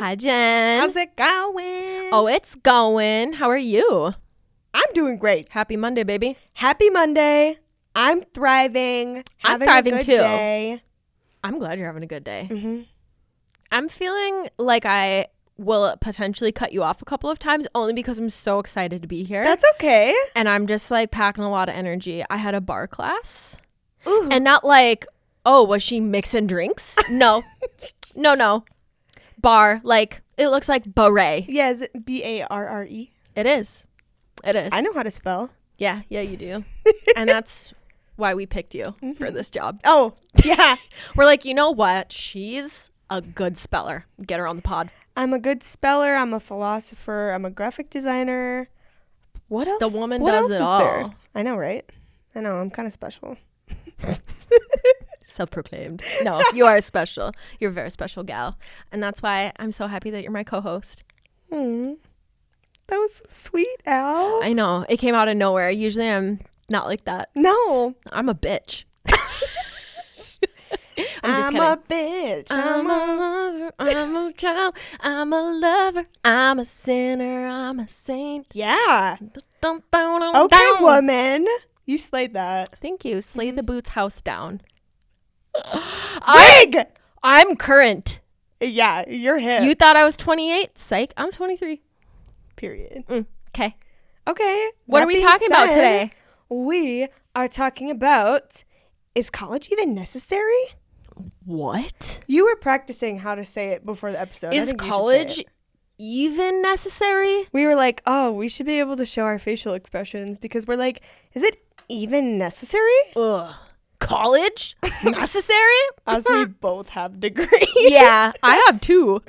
Hi, Jen. How's it going? Oh, it's going. How are you? I'm doing great. Happy Monday, baby. Happy Monday. I'm thriving. I'm Having thriving a good too. Day. I'm glad you're having a good day. Mm-hmm. I'm feeling like I will potentially cut you off a couple of times only because I'm so excited to be here. That's okay. And I'm just like packing a lot of energy. I had a bar class. Ooh. And not like, oh, was she mixing drinks? No. No. Bar, like, it looks like beret. Yeah, is it Barre? It is. It is. I know how to spell. Yeah, you do. And that's why we picked you for this job. Oh, yeah. We're like, you know what? She's a good speller. Get her on the pod. I'm a good speller. I'm a philosopher. I'm a graphic designer. What else? The woman what does else it is all. there? I know, right? I know. I'm kind of special. Self-proclaimed. No, you are special. You're a very special gal. And that's why I'm so happy that you're my co-host. That was so sweet, Al. I know. It came out of nowhere. Usually I'm not like that. No. I'm a bitch. I'm a bitch. I'm a lover. I'm a child. I'm a lover. I'm a sinner. I'm a saint. Yeah. Okay, Okay, woman. You slayed that. Thank you. Slay the Boots house down. Wig! I'm current. Yeah, you're hip. You thought I was 28? Psych. I'm 23. Period. Okay. Okay. What that are we being talking about said, today? We are talking about, is college even necessary? What? You were practicing how to say it before the episode. I Is think you should say college it. even necessary? We were like, oh, we should be able to show our facial expressions because we're like, is it even necessary? Ugh. College? Necessary? As we both have degrees. Yeah, I have two.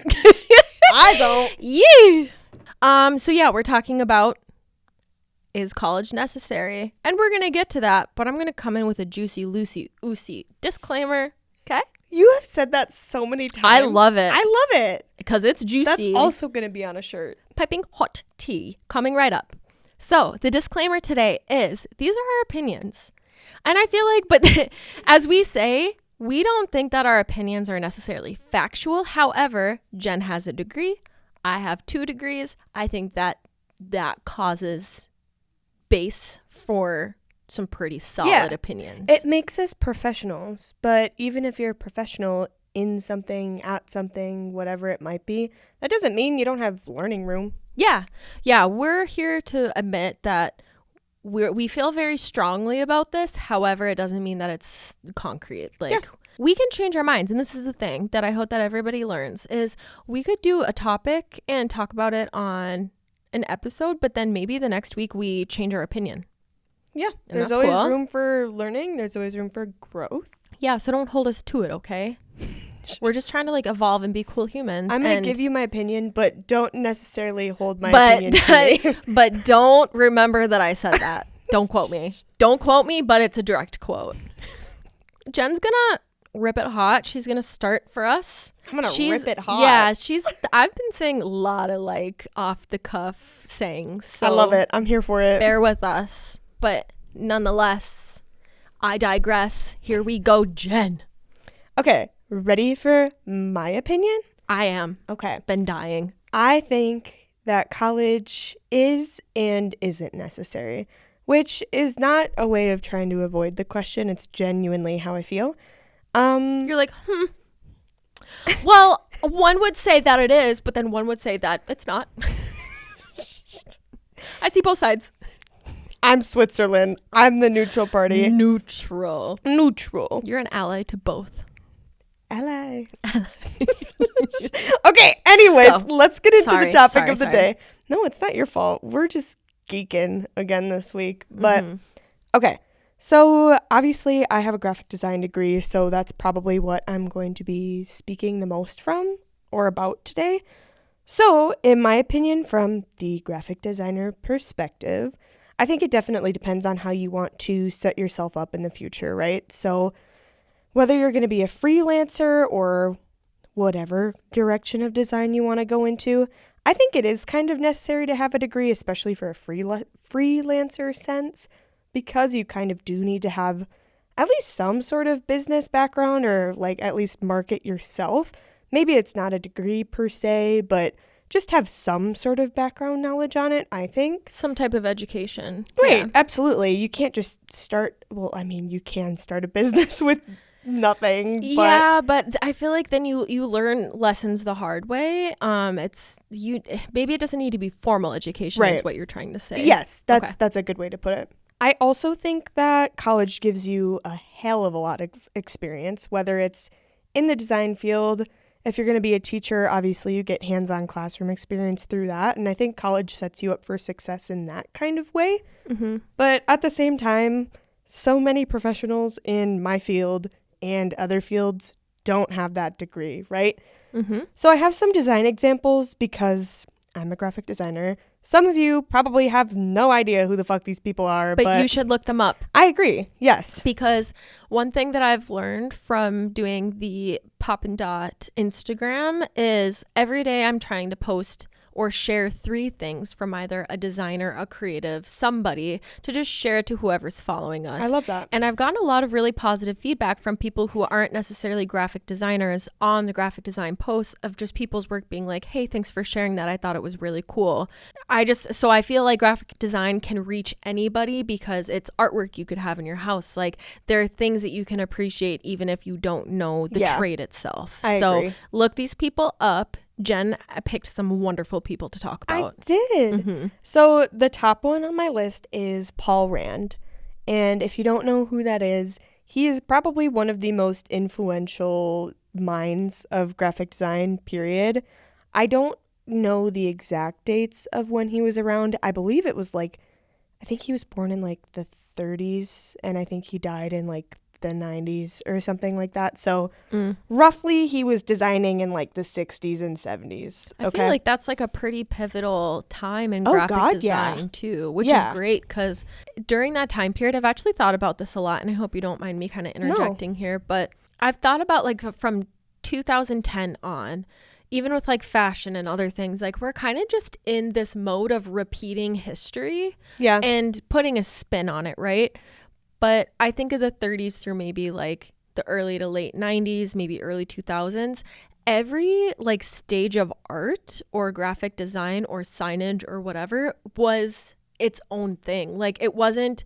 I don't. Yeah. So yeah, we're talking about, is college necessary? And we're going to get to that, but I'm going to come in with a juicy, loosey disclaimer. Okay? You have said that so many times. I love it. I love it. Because it's juicy. That's also going to be on a shirt. Piping hot tea coming right up. So the disclaimer today is these are our opinions. And I feel like, but as we say, we don't think that our opinions are necessarily factual. However, Jen has a degree. I have 2 degrees. I think that causes base for some pretty solid opinions. It makes us professionals, but even if you're a professional in something, at something, whatever it might be, that doesn't mean you don't have learning room. Yeah, we're here to admit that we feel very strongly about this. However, it doesn't mean that it's concrete. We can change our minds. And this is the thing that I hope that everybody learns is we could do a topic and talk about it on an episode, but then maybe the next week we change our opinion. Yeah. And There's that's always cool. room for learning. There's always room for growth. Yeah, so don't hold us to it, okay? We're just trying to evolve and be cool humans. I'm going to give you my opinion, but don't necessarily hold my opinion to me. But don't remember that I said that. Don't quote me. Don't quote me, but it's a direct quote. Jen's going to rip it hot. She's going to start for us. I'm going to rip it hot. Yeah, I've been saying a lot of off the cuff sayings. So I love it. I'm here for it. Bear with us. But nonetheless, I digress. Here we go, Jen. Okay. Ready for my opinion? I am. Okay. Been dying. I think that college is and isn't necessary, which is not a way of trying to avoid the question. It's genuinely how I feel. You're like, Well, one would say that it is, but then one would say that it's not. I see both sides. I'm Switzerland. I'm the neutral party. Neutral. You're an ally to both. Ally. Okay, anyways, let's get into the topic of the day. No, it's not your fault. We're just geeking again this week. But okay. So obviously I have a graphic design degree, so that's probably what I'm going to be speaking the most from or about today. So in my opinion, from the graphic designer perspective, I think it definitely depends on how you want to set yourself up in the future, right? So whether you're going to be a freelancer or whatever direction of design you want to go into, I think it is kind of necessary to have a degree, especially for a freelancer sense, because you kind of do need to have at least some sort of business background or at least market yourself. maybe it's not a degree per se, but just have some sort of background knowledge on it, I think. Some type of education. Right, Yeah. absolutely. You can't just start, well, I mean, you can start a business with nothing. But I feel like then you learn lessons the hard way. Maybe it doesn't need to be formal education, right, is what you're trying to say. Yes, that's a good way to put it. I also think that college gives you a hell of a lot of experience, whether it's in the design field. If you're going to be a teacher, obviously you get hands-on classroom experience through that. And I think college sets you up for success in that kind of way. Mm-hmm. But at the same time, so many professionals in my field and other fields don't have that degree, right? Mm-hmm. So I have some design examples because I'm a graphic designer. Some of you probably have no idea who the fuck these people are. But you should look them up. I agree. Yes. Because one thing that I've learned from doing the Pop and Dot Instagram is every day I'm trying to post or share 3 things from either a designer, a creative, somebody, to just share it to whoever's following us. I love that. And I've gotten a lot of really positive feedback from people who aren't necessarily graphic designers on the graphic design posts of just people's work being like, hey, thanks for sharing that. I thought it was really cool. So I feel like graphic design can reach anybody because it's artwork you could have in your house. Like there are things that you can appreciate even if you don't know the trade itself. I agree. Look these people up. Jen picked some wonderful people to talk about. I did. Mm-hmm. So the top one on my list is Paul Rand. And if you don't know who that is, he is probably one of the most influential minds of graphic design, period. I don't know the exact dates of when he was around. I believe it was I think he was born in the 30s and I think he died in the 90s or something like that. So roughly he was designing in the 60s and 70s. I feel like that's a pretty pivotal time in graphic design too, which is great because during that time period, I've actually thought about this a lot and I hope you don't mind me kind of interjecting here, but I've thought about from 2010 on, even with fashion and other things, we're kind of just in this mode of repeating history and putting a spin on it, right? But I think of the 30s through maybe the early to late 90s, maybe early 2000s, every stage of art or graphic design or signage or whatever was its own thing. It wasn't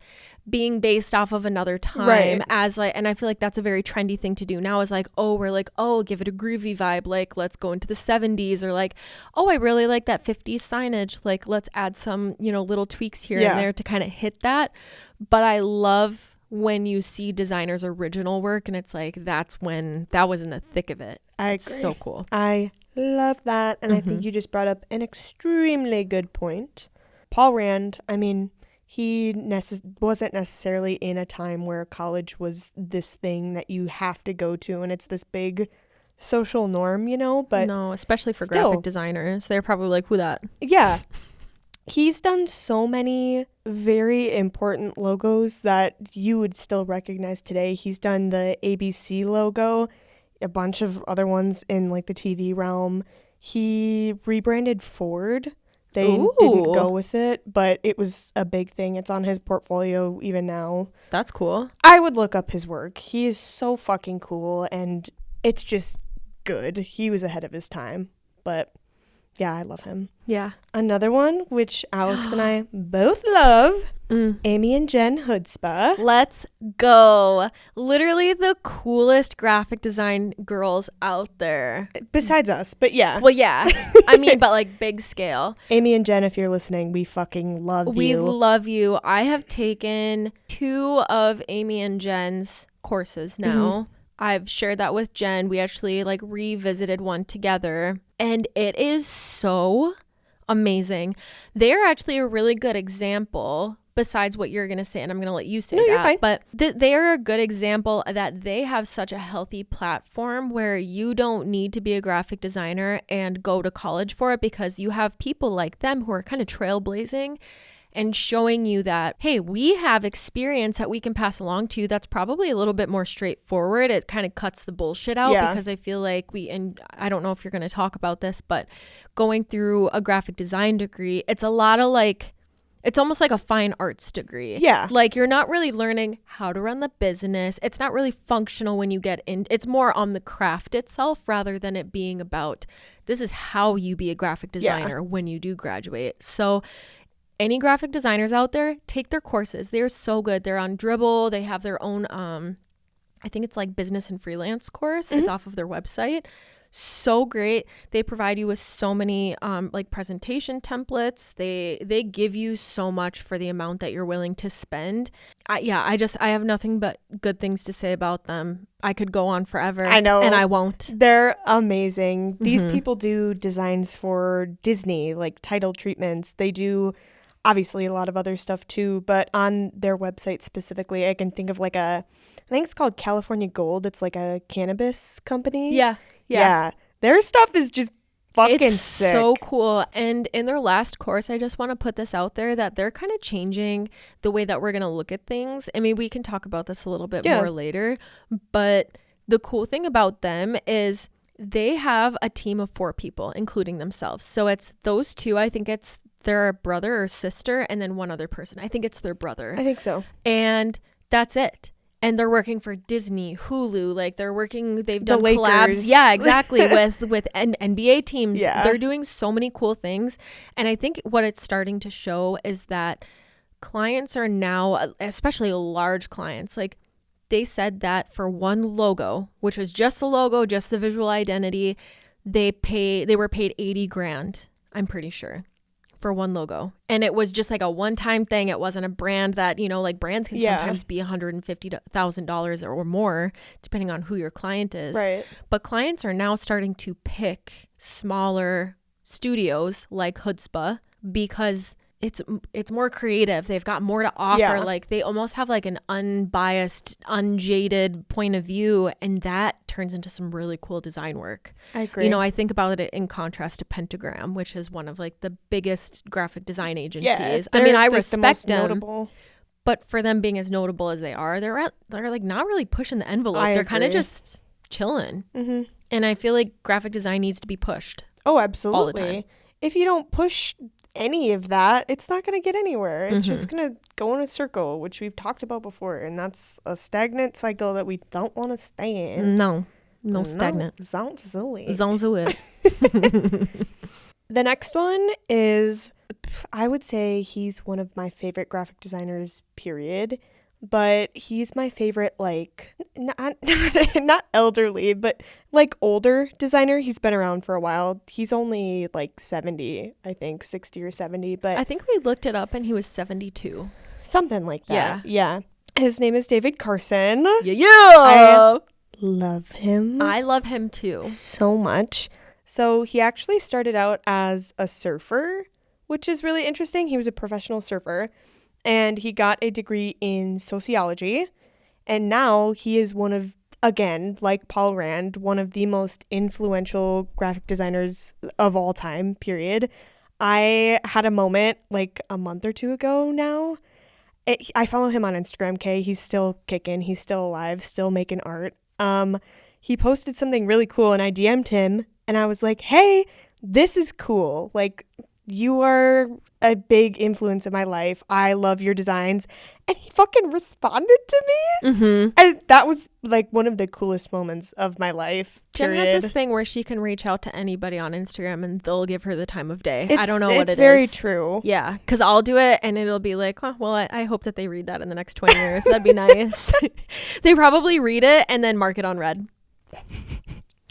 being based off of another time as and I feel like that's a very trendy thing to do now is we're give it a groovy vibe. Let's go into the 70s or I really like that 50s signage. Let's add some, little tweaks here and there to kind of hit that. But I love when you see designers' original work and it's that was in the thick of it. I agree. It's so cool. I love that. And I think you just brought up an extremely good point. Paul Rand, I mean, he wasn't necessarily in a time where college was this thing that you have to go to and it's this big social norm, but no, especially for graphic designers. They're probably who that? Yeah. He's done so many very important logos that you would still recognize today. He's done the ABC logo, a bunch of other ones in the TV realm. He rebranded Ford. They didn't go with it, but it was a big thing. It's on his portfolio even now. That's cool. I would look up his work. He is so fucking cool, and it's just good. He was ahead of his time, but yeah, I love him. Yeah. Another one, which Alex and I both love, Amy and Jen Hoodspa. Let's go. Literally the coolest graphic design girls out there. Besides us, but yeah. Well, yeah. I mean, but big scale. Amy and Jen, if you're listening, we fucking love you. We love you. I have taken 2 of Amy and Jen's courses now. Mm-hmm. I've shared that with Jen. We actually revisited one together and it is so amazing. They're actually a really good example besides what you're going to say, and I'm going to let you say that. You're fine. But they are a good example that they have such a healthy platform where you don't need to be a graphic designer and go to college for it because you have people like them who are kind of trailblazing and showing you that, hey, we have experience that we can pass along to you that's probably a little bit more straightforward. It kind of cuts the bullshit out because I feel like and I don't know if you're going to talk about this, but going through a graphic design degree, it's a lot of It's almost like a fine arts degree. Yeah. Like you're not really learning how to run the business. It's not really functional when you get in. It's more on the craft itself rather than it being about this is how you be a graphic designer when you do graduate. So any graphic designers out there, take their courses. They're so good. They're on Dribbble. They have their own, I think it's like business and freelance course. It's off of their website. So great. They provide you with so many like presentation templates. They give you so much for the amount that you're willing to spend. I have nothing but good things to say about them. I could go on forever. I know. And I won't. They're amazing. These people do designs for Disney, like title treatments. They do obviously a lot of other stuff too, but on their website specifically, I can think of like I think it's called California Gold. It's like a cannabis company. Yeah. Their stuff is just fucking sick. So cool. And in their last course, I just want to put this out there that they're kind of changing the way that we're going to look at things. I mean, we can talk about this a little bit more later, but the cool thing about them is they have a team of 4 people, including themselves. So it's those 2. I think it's their brother or sister and then one other person. I think it's their brother. I think so. And that's it. And they're working for Disney, Hulu, like they've done collabs. Yeah, exactly. with NBA teams. Yeah. They're doing so many cool things. And I think what it's starting to show is that clients are now, especially large clients, like they said that for one logo, which was just the logo, just the visual identity, they were paid $80,000, I'm pretty sure, for one logo. And it was just like a one-time thing. It wasn't a brand that, like brands can sometimes be $150,000 or more, depending on who your client is. Right. But clients are now starting to pick smaller studios like Hoodspa because it's more creative. They've got more to offer. Yeah. Like they almost have like an unbiased, unjaded point of view, and that turns into some really cool design work. I agree. I think about it in contrast to Pentagram, which is one of like the biggest graphic design agencies. I mean, I respect them, notable. But for them being as notable as they are, they're like not really pushing the envelope. They're kind of just chilling. Mm-hmm. And I feel like graphic design needs to be pushed. Oh, absolutely. All the time. If you don't push any of that, it's not going to get anywhere. It's just going to go in a circle, which we've talked about before, and that's a stagnant cycle that we don't want to stay in. No stagnant. The next one is, I would say he's one of my favorite graphic designers, period. But he's my favorite, like, not elderly, but like older designer. He's been around for a while. He's only like 70, I think, 60 or 70. But I think we looked it up and he was 72. Something like that. Yeah. His name is David Carson. Yeah. I love him. I love him too. So much. So he actually started out as a surfer, which is really interesting. He was a professional surfer. And he got a degree in sociology. And now he is one of, again, like Paul Rand, one of the most influential graphic designers of all time, period. I had a moment like a month or 2 ago now. I follow him on Instagram, okay? He's still kicking. He's still alive, still making art. He posted something really cool and I DM'd him and I was like, hey, this is cool. Like, you are a big influence in my life. I love your designs. And he fucking responded to me. Mm-hmm. And that was like one of the coolest moments of my life. Jen has this thing where she can reach out to anybody on Instagram and they'll give her the time of day. I don't know what it is. It's very true. Yeah, because I'll do it and it'll be like, I hope that they read that in the next 20 years. That'd be nice. They probably read it and then mark it on red.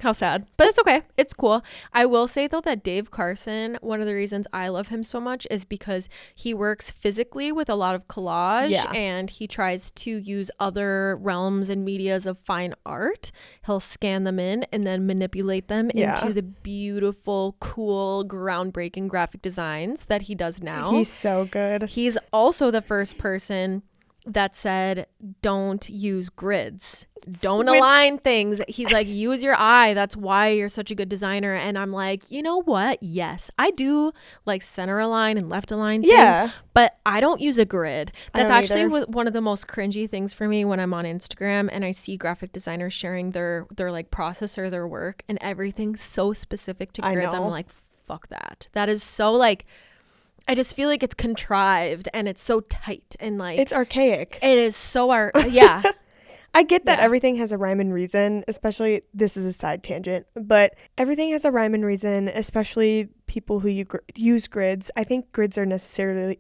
How sad. But it's okay. It's cool. I will say, though, that Dave Carson, one of the reasons I love him so much is because he works physically with a lot of collage and he tries to use other realms and medias of fine art. He'll scan them in and then manipulate them into the beautiful, cool, groundbreaking graphic designs that he does now. He's so good. He's also the first person that said, don't use grids. Don't align things. He's like, use your eye. That's why you're such a good designer. And I'm like, you know what? Yes, I do like center align and left align things, but I don't use a grid. That's actually one of the most cringy things for me when I'm on Instagram and I see graphic designers sharing their like process or their work and everything's so specific to grids. I'm like, fuck that. That is so like, I just feel like it's contrived and it's so tight and like it's archaic. It is so yeah. I get that everything has a rhyme and reason, especially, this is a side tangent, but everything has a rhyme and reason, especially people who use grids. I think grids are necessarily,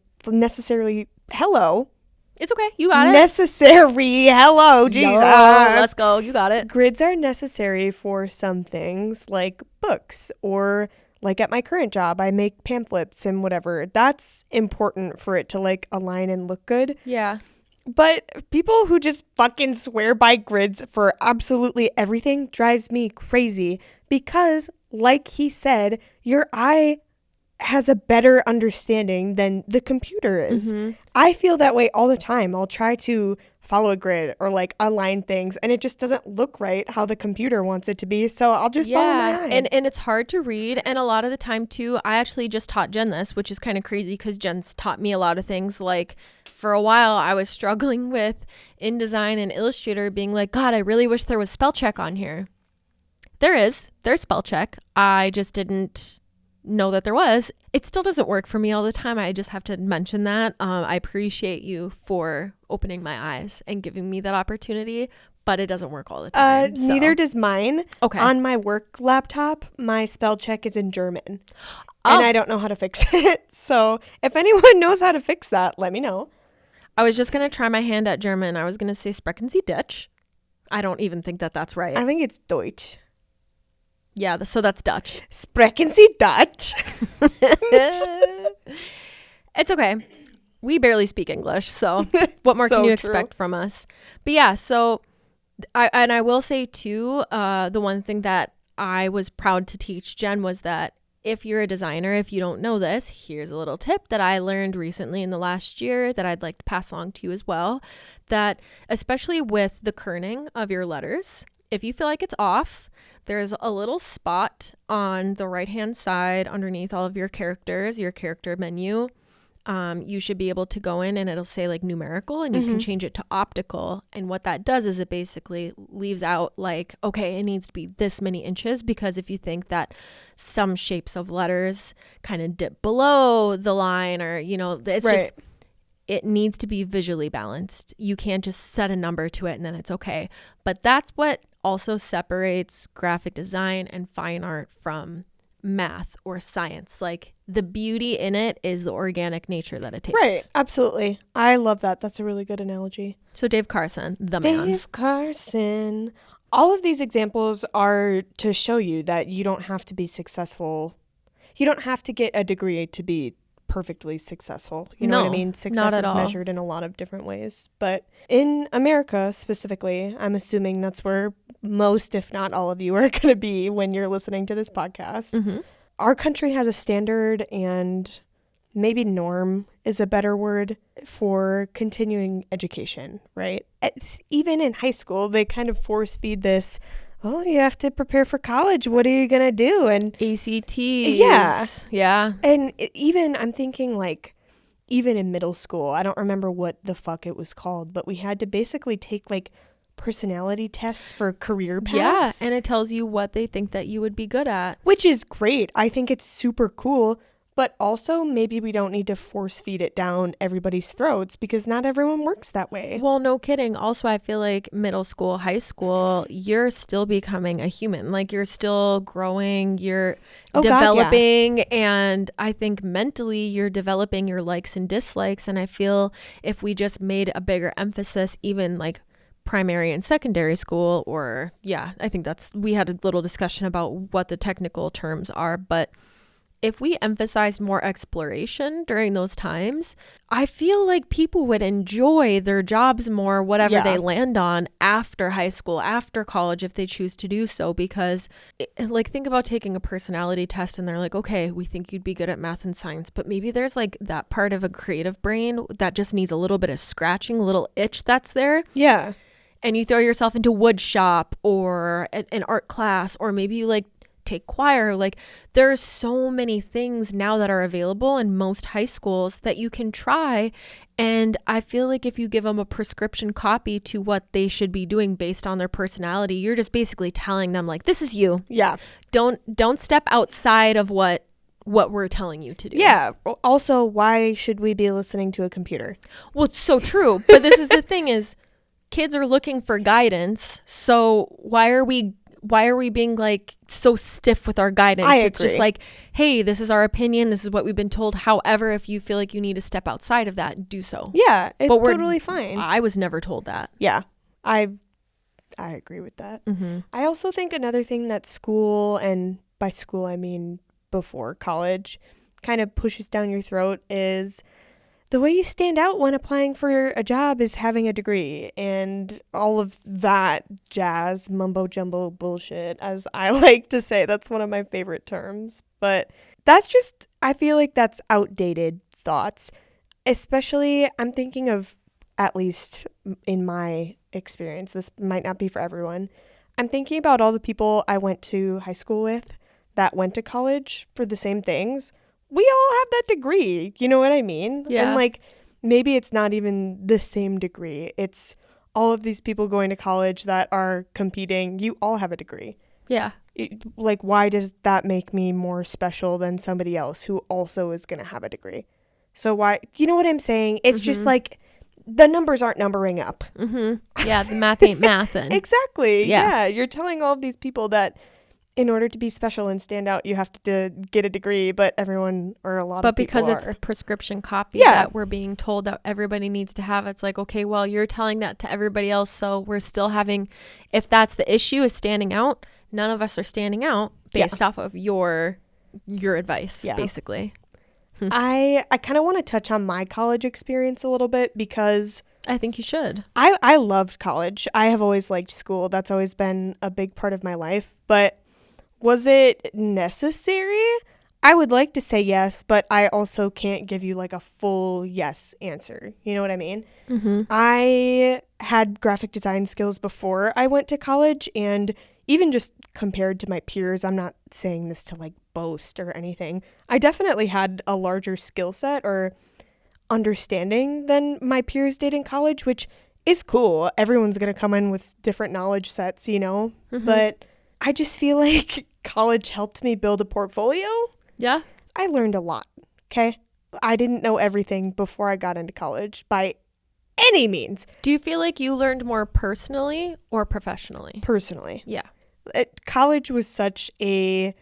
hello. It's okay. You got it. Necessary. Hello, Jesus. Let's go. You got it. Grids are necessary for some things like books, or like at my current job, I make pamphlets and whatever. That's important for it to like align and look good. Yeah. But people who just fucking swear by grids for absolutely everything drives me crazy, because, like he said, your eye has a better understanding than the computer is. Mm-hmm. I feel that way all the time. I'll try to follow a grid or like align things, and it just doesn't look right how the computer wants it to be. So I'll just follow my eye. And it's hard to read. And a lot of the time too, I actually just taught Jen this, which is kind of crazy because Jen's taught me a lot of things. Like for a while I was struggling with InDesign and Illustrator, being like, God, I really wish there was spell check on here. There's spell check. I just didn't know that there was. It still doesn't work for me all the time. I just have to mention that. I appreciate you for opening my eyes and giving me that opportunity, but it doesn't work all the time. Neither does mine. Okay. On my work laptop, my spell check is in German, and I don't know how to fix it. So if anyone knows how to fix that, let me know. I was just going to try my hand at German. I was going to say Sprechen Sie Deutsch. I don't even think that that's right. I think it's Deutsch. Yeah, so that's Dutch. Sprechen Sie Dutch? It's okay. We barely speak English, so what more can you expect from us? But yeah, so I will say too, the one thing that I was proud to teach Jen was that if you're a designer, if you don't know this, here's a little tip that I learned recently in the last year that I'd like to pass along to you as well, that especially with the kerning of your letters, if you feel like it's off, there's a little spot on the right-hand side underneath all of your characters, your character menu. You should be able to go in and it'll say like numerical, and you can change it to optical. And what that does is it basically leaves out like, okay, it needs to be this many inches, because if you think that some shapes of letters kind of dip below the line, or, you know, it's just, it needs to be visually balanced. You can't just set a number to it and then it's okay. But that's what also separates graphic design and fine art from math or science. Like, the beauty in it is the organic nature that it takes. Right. Absolutely. I love that. That's a really good analogy. So Dave Carson, the man. Dave Carson. All of these examples are to show you that you don't have to be successful. You don't have to get a degree to be perfectly successful. You know what I mean? Success is measured in a lot of different ways. But in America specifically, I'm assuming that's where most, if not all of you, are going to be when you're listening to this podcast. Mm-hmm. Our country has a standard, and maybe norm is a better word, for continuing education, right? Even in high school, they kind of force feed this, oh, you have to prepare for college. What are you going to do? And ACTs. Yeah. And even, I'm thinking like, even in middle school, I don't remember what the fuck it was called, but we had to basically take like personality tests for career paths. Yeah, and it tells you what they think that you would be good at. Which is great. I think it's super cool. But also, maybe we don't need to force feed it down everybody's throats, because not everyone works that way. Well, no kidding. Also, I feel like middle school, high school, you're still becoming a human. Like, you're still growing, you're developing. God, yeah. And I think mentally you're developing your likes and dislikes. And I feel if we just made a bigger emphasis, even like primary and secondary school, or I think we had a little discussion about what the technical terms are, but if we emphasized more exploration during those times, I feel like people would enjoy their jobs more, whatever they land on after high school, after college, if they choose to do so. Because like, think about taking a personality test and they're like, okay, we think you'd be good at math and science, but maybe there's like that part of a creative brain that just needs a little bit of scratching, a little itch that's there. Yeah. And you throw yourself into wood shop or an art class, or maybe you like take choir. Like, there's so many things now that are available in most high schools that you can try. And I feel like if you give them a prescription copy to what they should be doing based on their personality, you're just basically telling them like, this is you. Yeah. Don't step outside of what what we're telling you to do. Yeah. Also, why should we be listening to a computer? Well, it's so true. But this is the thing is kids are looking for guidance. So why are we being like so stiff with our guidance? It's just like, hey, this is our opinion. This is what we've been told. However, if you feel like you need to step outside of that, do so. Yeah, it's totally fine. I was never told that. Yeah, I agree with that. I also think another thing that school, and by school I mean before college, kind of pushes down your throat is the way you stand out when applying for a job is having a degree and all of that jazz, mumbo jumbo bullshit, as I like to say. That's one of my favorite terms. But that's just, I feel like that's outdated thoughts. Especially, I'm thinking of, at least in my experience, this might not be for everyone. I'm thinking about all the people I went to high school with that went to college for the same things. We all have that degree. You know what I mean? Yeah. And like, maybe it's not even the same degree. It's all of these people going to college that are competing. You all have a degree. Yeah. Like, why does that make me more special than somebody else who also is going to have a degree? So why, you know what I'm saying? It's just like, the numbers aren't numbering up. Yeah, the math ain't mathin'. Exactly. Yeah. You're telling all of these people that in order to be special and stand out, you have to get a degree, but everyone or a lot of people because it's prescription copy that we're being told that everybody needs to have, it's like, okay, well, you're telling that to everybody else, so we're still having, if that's the issue is standing out, none of us are standing out based off of your advice, basically. I kind of want to touch on my college experience a little bit because I think you should. I loved college. I have always liked school. That's always been a big part of my life, but was it necessary? I would like to say yes, but I also can't give you like a full yes answer. You know what I mean? I had graphic design skills before I went to college, and even just compared to my peers, I'm not saying this to like boast or anything. I definitely had a larger skill set or understanding than my peers did in college, which is cool. Everyone's going to come in with different knowledge sets, you know? But I just feel like college helped me build a portfolio. Yeah. I learned a lot, okay? I didn't know everything before I got into college by any means. Do you feel like you learned more personally or professionally? Personally. Yeah. College was such a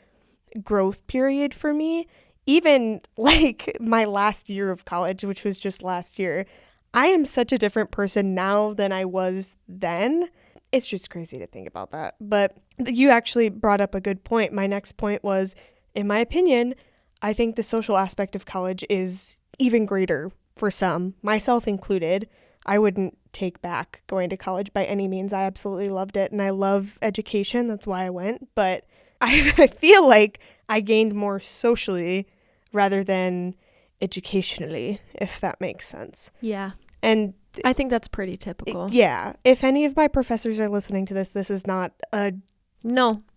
growth period for me. Even like my last year of college, which was just last year, I am such a different person now than I was then. It's just crazy to think about that. But you actually brought up a good point. My next point was, in my opinion, I think the social aspect of college is even greater for some, myself included. I wouldn't take back going to college by any means. I absolutely loved it, and I love education. That's why I went. But I feel like I gained more socially rather than educationally, if that makes sense. Yeah. And I think that's pretty typical. Yeah. If any of my professors are listening to this, this is not a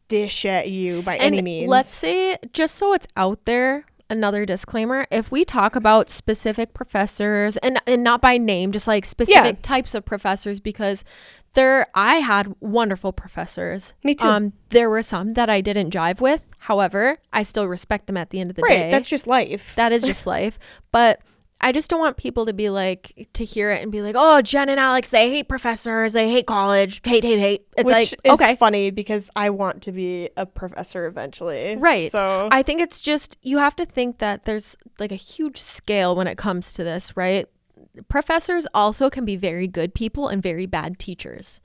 dish at you by any means. Let's say, just so it's out there, another disclaimer, if we talk about specific professors and not by name, just like specific types of professors, because I had wonderful professors. Me too. There were some that I didn't jive with. However, I still respect them at the end of the day. Right. That's just life. That is just life. But I just don't want people to be like, to hear it and be like, oh, Jen and Alex, they hate professors, they hate college, hate. It's which is funny because I want to be a professor eventually. Right. So I think it's just, you have to think that there's like a huge scale when it comes to this, right? Professors also can be very good people and very bad teachers.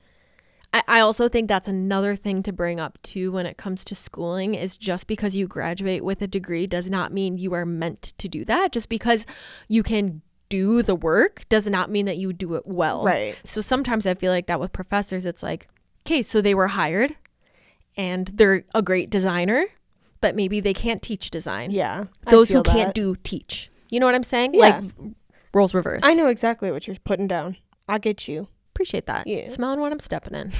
I also think that's another thing to bring up too when it comes to schooling, is just because you graduate with a degree does not mean you are meant to do that. Just because you can do the work does not mean that you do it well. Right. So sometimes I feel like that with professors, it's like, okay, so they were hired and they're a great designer, but maybe they can't teach design. Yeah. Those who can't do teach. You know what I'm saying? Yeah. Like roles reverse. I know exactly what you're putting down. I'll get you. Appreciate that. Yeah. Smelling what I'm stepping in.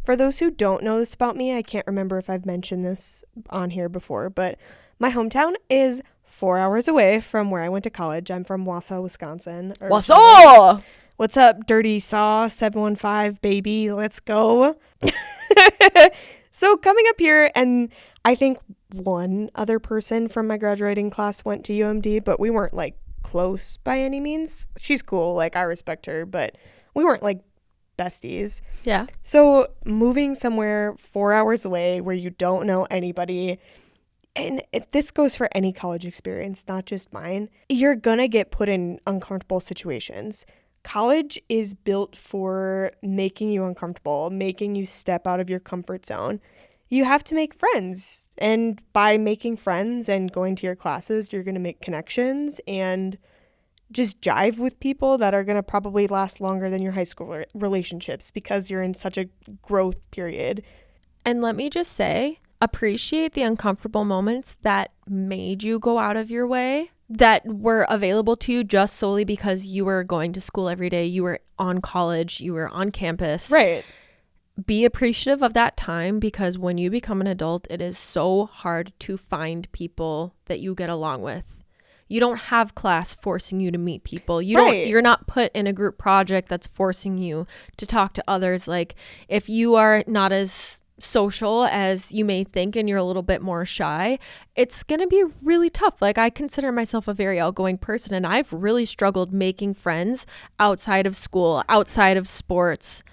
For those who don't know this about me, I can't remember if I've mentioned this on here before, but my hometown is 4 hours away from where I went to college. I'm from Wausau, Wisconsin. Wausau! What's up, Dirty Saw 715, baby? Let's go. So coming up here, and I think one other person from my graduating class went to UMD, but we weren't like close by any means. She's cool, like I respect her, but we weren't like besties. Yeah. So moving somewhere 4 hours away where you don't know anybody, and this goes for any college experience, not just mine, you're gonna get put in uncomfortable situations. College is built for making you uncomfortable, making you step out of your comfort zone. You have to make friends, and by making friends and going to your classes, you're gonna make connections and just jive with people that are going to probably last longer than your high school relationships because you're in such a growth period. And let me just say, appreciate the uncomfortable moments that made you go out of your way, that were available to you just solely because you were going to school every day, you were on college, you were on campus. Right. Be appreciative of that time, because when you become an adult, it is so hard to find people that you get along with. You don't have class forcing you to meet people. You're not put in a group project that's forcing you to talk to others. Like, if you are not as social as you may think and you're a little bit more shy, it's going to be really tough. Like, I consider myself a very outgoing person, and I've really struggled making friends outside of school, outside of sports.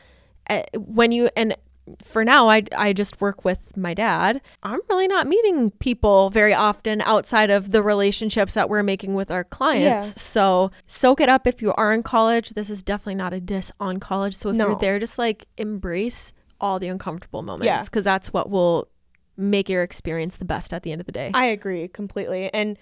For now, I just work with my dad. I'm really not meeting people very often outside of the relationships that we're making with our clients. Yeah. So soak it up if you are in college. This is definitely not a diss on college. So if you're there, just like embrace all the uncomfortable moments, because that's what will make your experience the best at the end of the day. I agree completely. And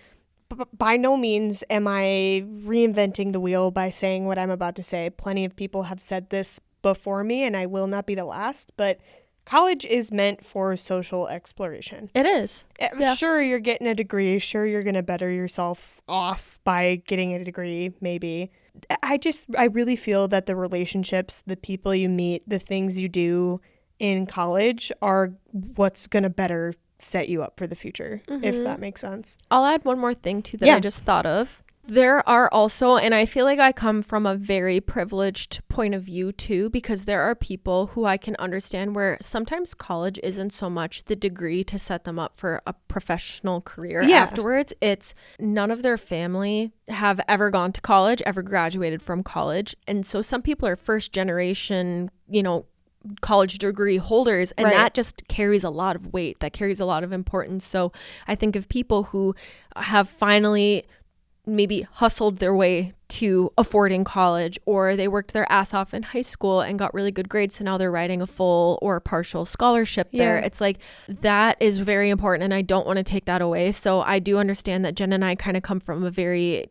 by no means am I reinventing the wheel by saying what I'm about to say. Plenty of people have said this before me, and I will not be the last, but college is meant for social exploration. It is. Yeah. Sure, you're getting a degree. Sure, you're going to better yourself off by getting a degree, maybe. I really feel that the relationships, the people you meet, the things you do in college are what's going to better set you up for the future, if that makes sense. I'll add one more thing too that I just thought of. There are also, and I feel like I come from a very privileged point of view too, because there are people who I can understand where sometimes college isn't so much the degree to set them up for a professional career afterwards. It's none of their family have ever gone to college, ever graduated from college. And so some people are first generation, college degree holders, and that just carries a lot of weight. That carries a lot of importance. So I think of people who have finally maybe hustled their way to affording college, or they worked their ass off in high school and got really good grades, so now they're writing a full or partial scholarship there. It's like, that is very important, and I don't want to take that away. So I do understand that Jen and I kind of come from a very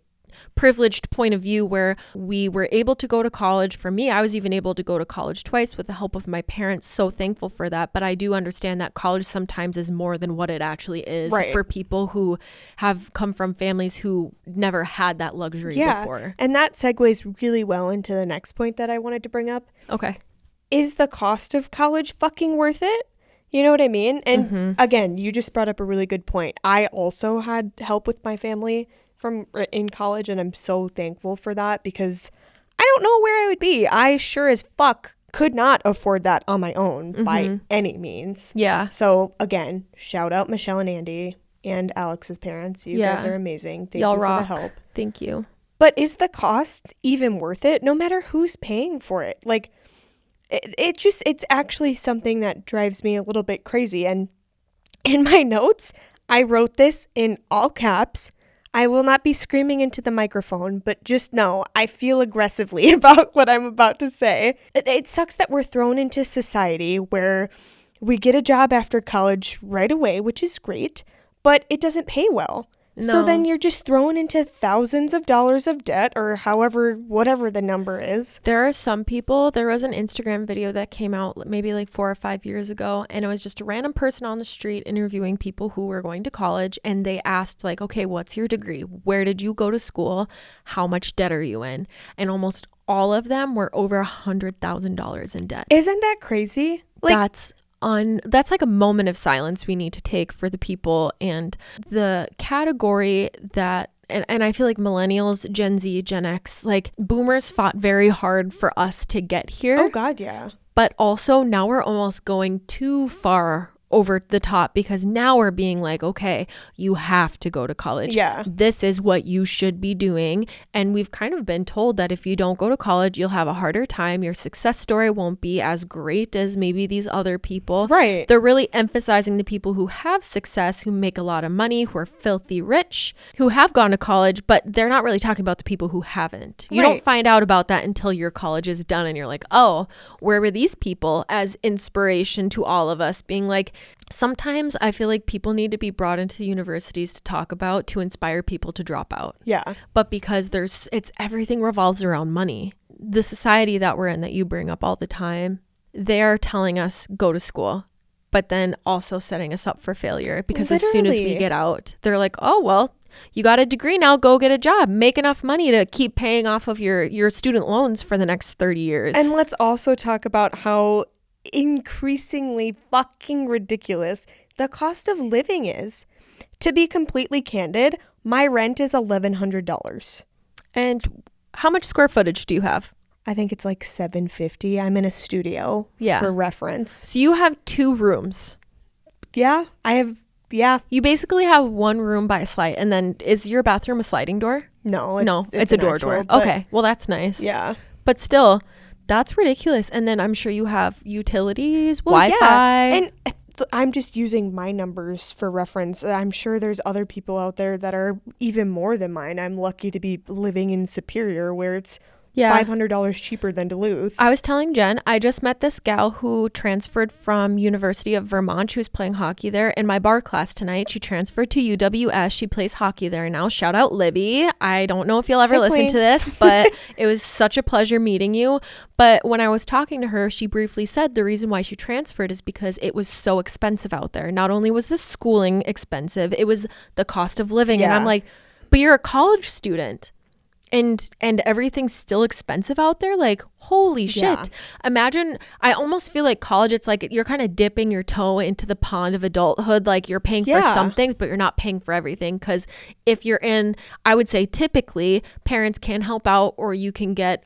privileged point of view where we were able to go to college. For me, I was even able to go to college twice with the help of my parents. So thankful for that. But I do understand that college sometimes is more than what it actually is for people who have come from families who never had that luxury before. And that segues really well into the next point that I wanted to bring up. Okay. Is the cost of college fucking worth it? You know what I mean? And again, you just brought up a really good point. I also had help with my family from in college, and I'm so thankful for that, because I don't know where I would be. I sure as fuck could not afford that on my own by any means. Yeah. So again, shout out Michelle and Andy and Alex's parents. You guys are amazing. Thank you for the help. Thank you. But is the cost even worth it, no matter who's paying for it? Like, it's actually something that drives me a little bit crazy. And in my notes, I wrote this in all caps. I will not be screaming into the microphone, but just know I feel aggressively about what I'm about to say. It sucks that we're thrown into society where we get a job after college right away, which is great, but it doesn't pay well. No. So then you're just thrown into thousands of dollars of debt, or whatever the number is. There are some people, there was an Instagram video that came out maybe like 4 or 5 years ago, and it was just a random person on the street interviewing people who were going to college, and they asked like, okay, what's your degree? Where did you go to school? How much debt are you in? And almost all of them were over $100,000 in debt. Isn't that crazy? That's like a moment of silence we need to take for the people, and the category that, and I feel like millennials, Gen Z, Gen X, like boomers fought very hard for us to get here. Oh God, yeah. But also now we're almost going too far over the top because now we're being like, okay, you have to go to college. Yeah. This is what you should be doing. And we've kind of been told that if you don't go to college, you'll have a harder time. Your success story won't be as great as maybe these other people. Right. They're really emphasizing the people who have success, who make a lot of money, who are filthy rich, who have gone to college, but they're not really talking about the people who haven't. You don't find out about that until your college is done and you're like, oh, where were these people as inspiration to all of us, being like, sometimes I feel like people need to be brought into the universities to talk about, to inspire people to drop out. Yeah. But because everything revolves around money. The society that we're in that you bring up all the time, they're telling us go to school, but then also setting us up for failure because as soon as we get out, they're like, oh, well, you got a degree now, go get a job, make enough money to keep paying off of your student loans for the next 30 years. And let's also talk about how increasingly fucking ridiculous the cost of living is. To be completely candid, my rent is $1,100. And how much square footage do you have? I think it's like 750. I'm in a studio for reference. So you have 2 rooms. Yeah, I have. Yeah. You basically have 1 room by a slide. And then is your bathroom a sliding door? No, it's a door. Okay, well, that's nice. Yeah. But still, that's ridiculous. And then I'm sure you have utilities, Wi-Fi. Yeah. And I'm just using my numbers for reference. I'm sure there's other people out there that are even more than mine. I'm lucky to be living in Superior where it's $500 cheaper than Duluth. I was telling Jen, I just met this gal who transferred from University of Vermont. She was playing hockey there in my bar class tonight. She transferred to UWS. She plays hockey there now. Shout out Libby. I don't know if you'll ever listen to this, but it was such a pleasure meeting you. But when I was talking to her, she briefly said the reason why she transferred is because it was so expensive out there. Not only was the schooling expensive, it was the cost of living. And I'm like, but you're a college student. And everything's still expensive out there. Like, holy shit. Yeah. Imagine, I almost feel like college, it's like you're kind of dipping your toe into the pond of adulthood. Like you're paying for some things, but you're not paying for everything. Because if you're in, I would say typically parents can help out, or you can get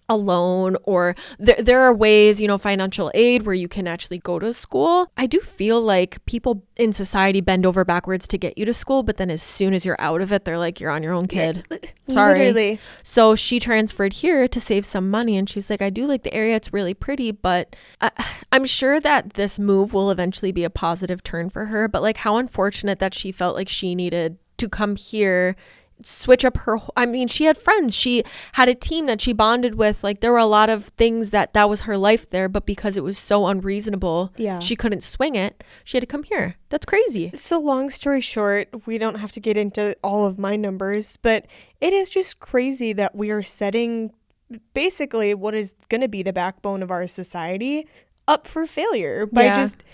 a loan, or there are ways, financial aid where you can actually go to school. I do feel like people in society bend over backwards to get you to school, but then as soon as you're out of it, they're like, you're on your own, kid. Sorry. Literally. So she transferred here to save some money, and she's like, I do like the area. It's really pretty, but I'm sure that this move will eventually be a positive turn for her. But like, how unfortunate that she felt like she needed to come here, switch up she had friends, she had a team that she bonded with. Like there were a lot of things that was her life there, but because it was so unreasonable, she couldn't swing it. She had to come here. That's crazy. So long story short, we don't have to get into all of my numbers, but it is just crazy that we are setting basically what is going to be the backbone of our society up for failure by just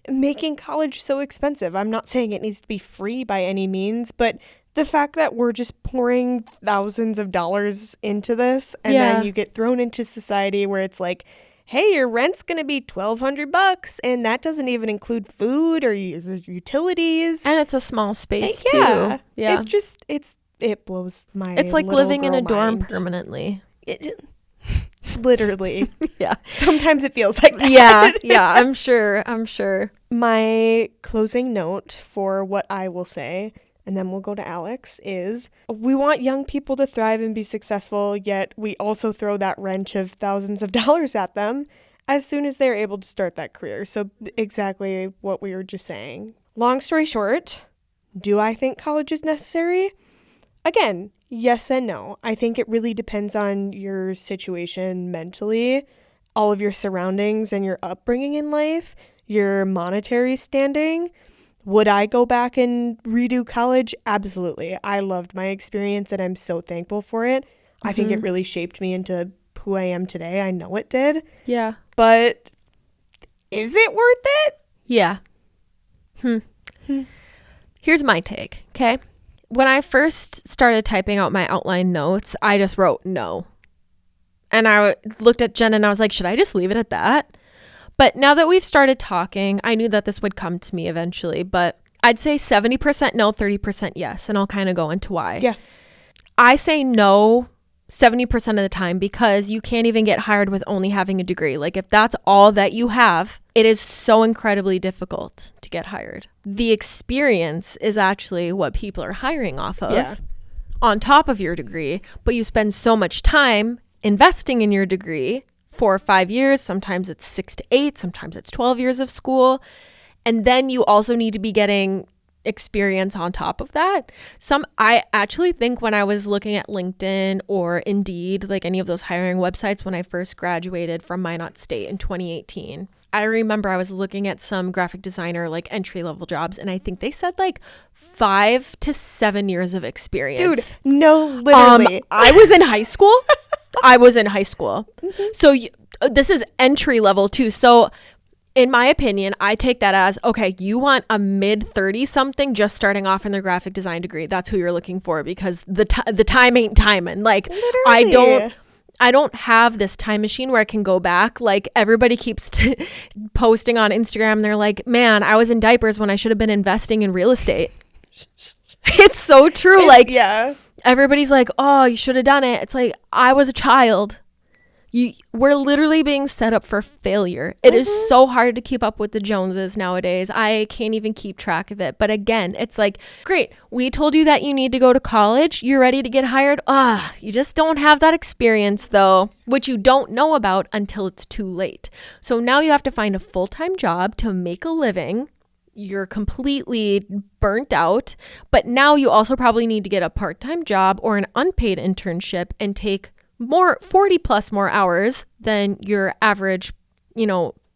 making college so expensive. I'm not saying it needs to be free by any means, but the fact that we're just pouring thousands of dollars into this, and then you get thrown into society where it's like, hey, your rent's going to be $1,200, and that doesn't even include food or your utilities. And it's a small space too. Yeah. It blows my It's like living in a dorm mind. Permanently. Literally. Yeah. Sometimes it feels like that. Yeah, I'm sure. My closing note for what I will say, and then we'll go to Alex, is we want young people to thrive and be successful, yet we also throw that wrench of thousands of dollars at them as soon as they're able to start that career. So exactly what we were just saying. Long story short, do I think college is necessary? Again, yes and no. I think it really depends on your situation mentally, all of your surroundings and your upbringing in life, your monetary standing. Would I go back and redo college? Absolutely. I loved my experience and I'm so thankful for it. Mm-hmm. I think it really shaped me into who I am today. I know it did. Yeah. But is it worth it? Yeah. Here's my take, okay? When I first started typing out my outline notes, I just wrote no. And I looked at Jen and I was like, should I just leave it at that? But now that we've started talking, I knew that this would come to me eventually, but I'd say 70% no, 30% yes. And I'll kind of go into why. Yeah. I say no 70% of the time, because you can't even get hired with only having a degree. Like if that's all that you have, it is so incredibly difficult to get hired. The experience is actually what people are hiring off of on top of your degree, but you spend so much time investing in your degree, 4 or 5 years, sometimes it's 6 to 8, sometimes it's 12 years of school. And then you also need to be getting experience on top of that. I actually think when I was looking at LinkedIn or Indeed, like any of those hiring websites, when I first graduated from Minot State in 2018, I remember I was looking at some graphic designer like entry level jobs, and I think they said like 5 to 7 years of experience. Dude, no, literally. I was in high school. Mm-hmm. So this is entry level too. So in my opinion, I take that as, okay, you want a mid-30 something just starting off in their graphic design degree. That's who you're looking for, because the time ain't timing. Like, literally. I don't have this time machine where I can go back. Like, everybody keeps posting on Instagram. They're like, man, I was in diapers when I should have been investing in real estate. It's so true. Everybody's like, oh, you should have done it. It's like, I was a child. We're literally being set up for failure. It is so hard to keep up with the Joneses nowadays. I can't even keep track of it. But again, it's like, great, we told you that you need to go to college. You're ready to get hired. You just don't have that experience though, which you don't know about until it's too late. So now you have to find a full-time job to make a living. You're completely burnt out. But now you also probably need to get a part-time job or an unpaid internship and take 40 plus more hours than your average,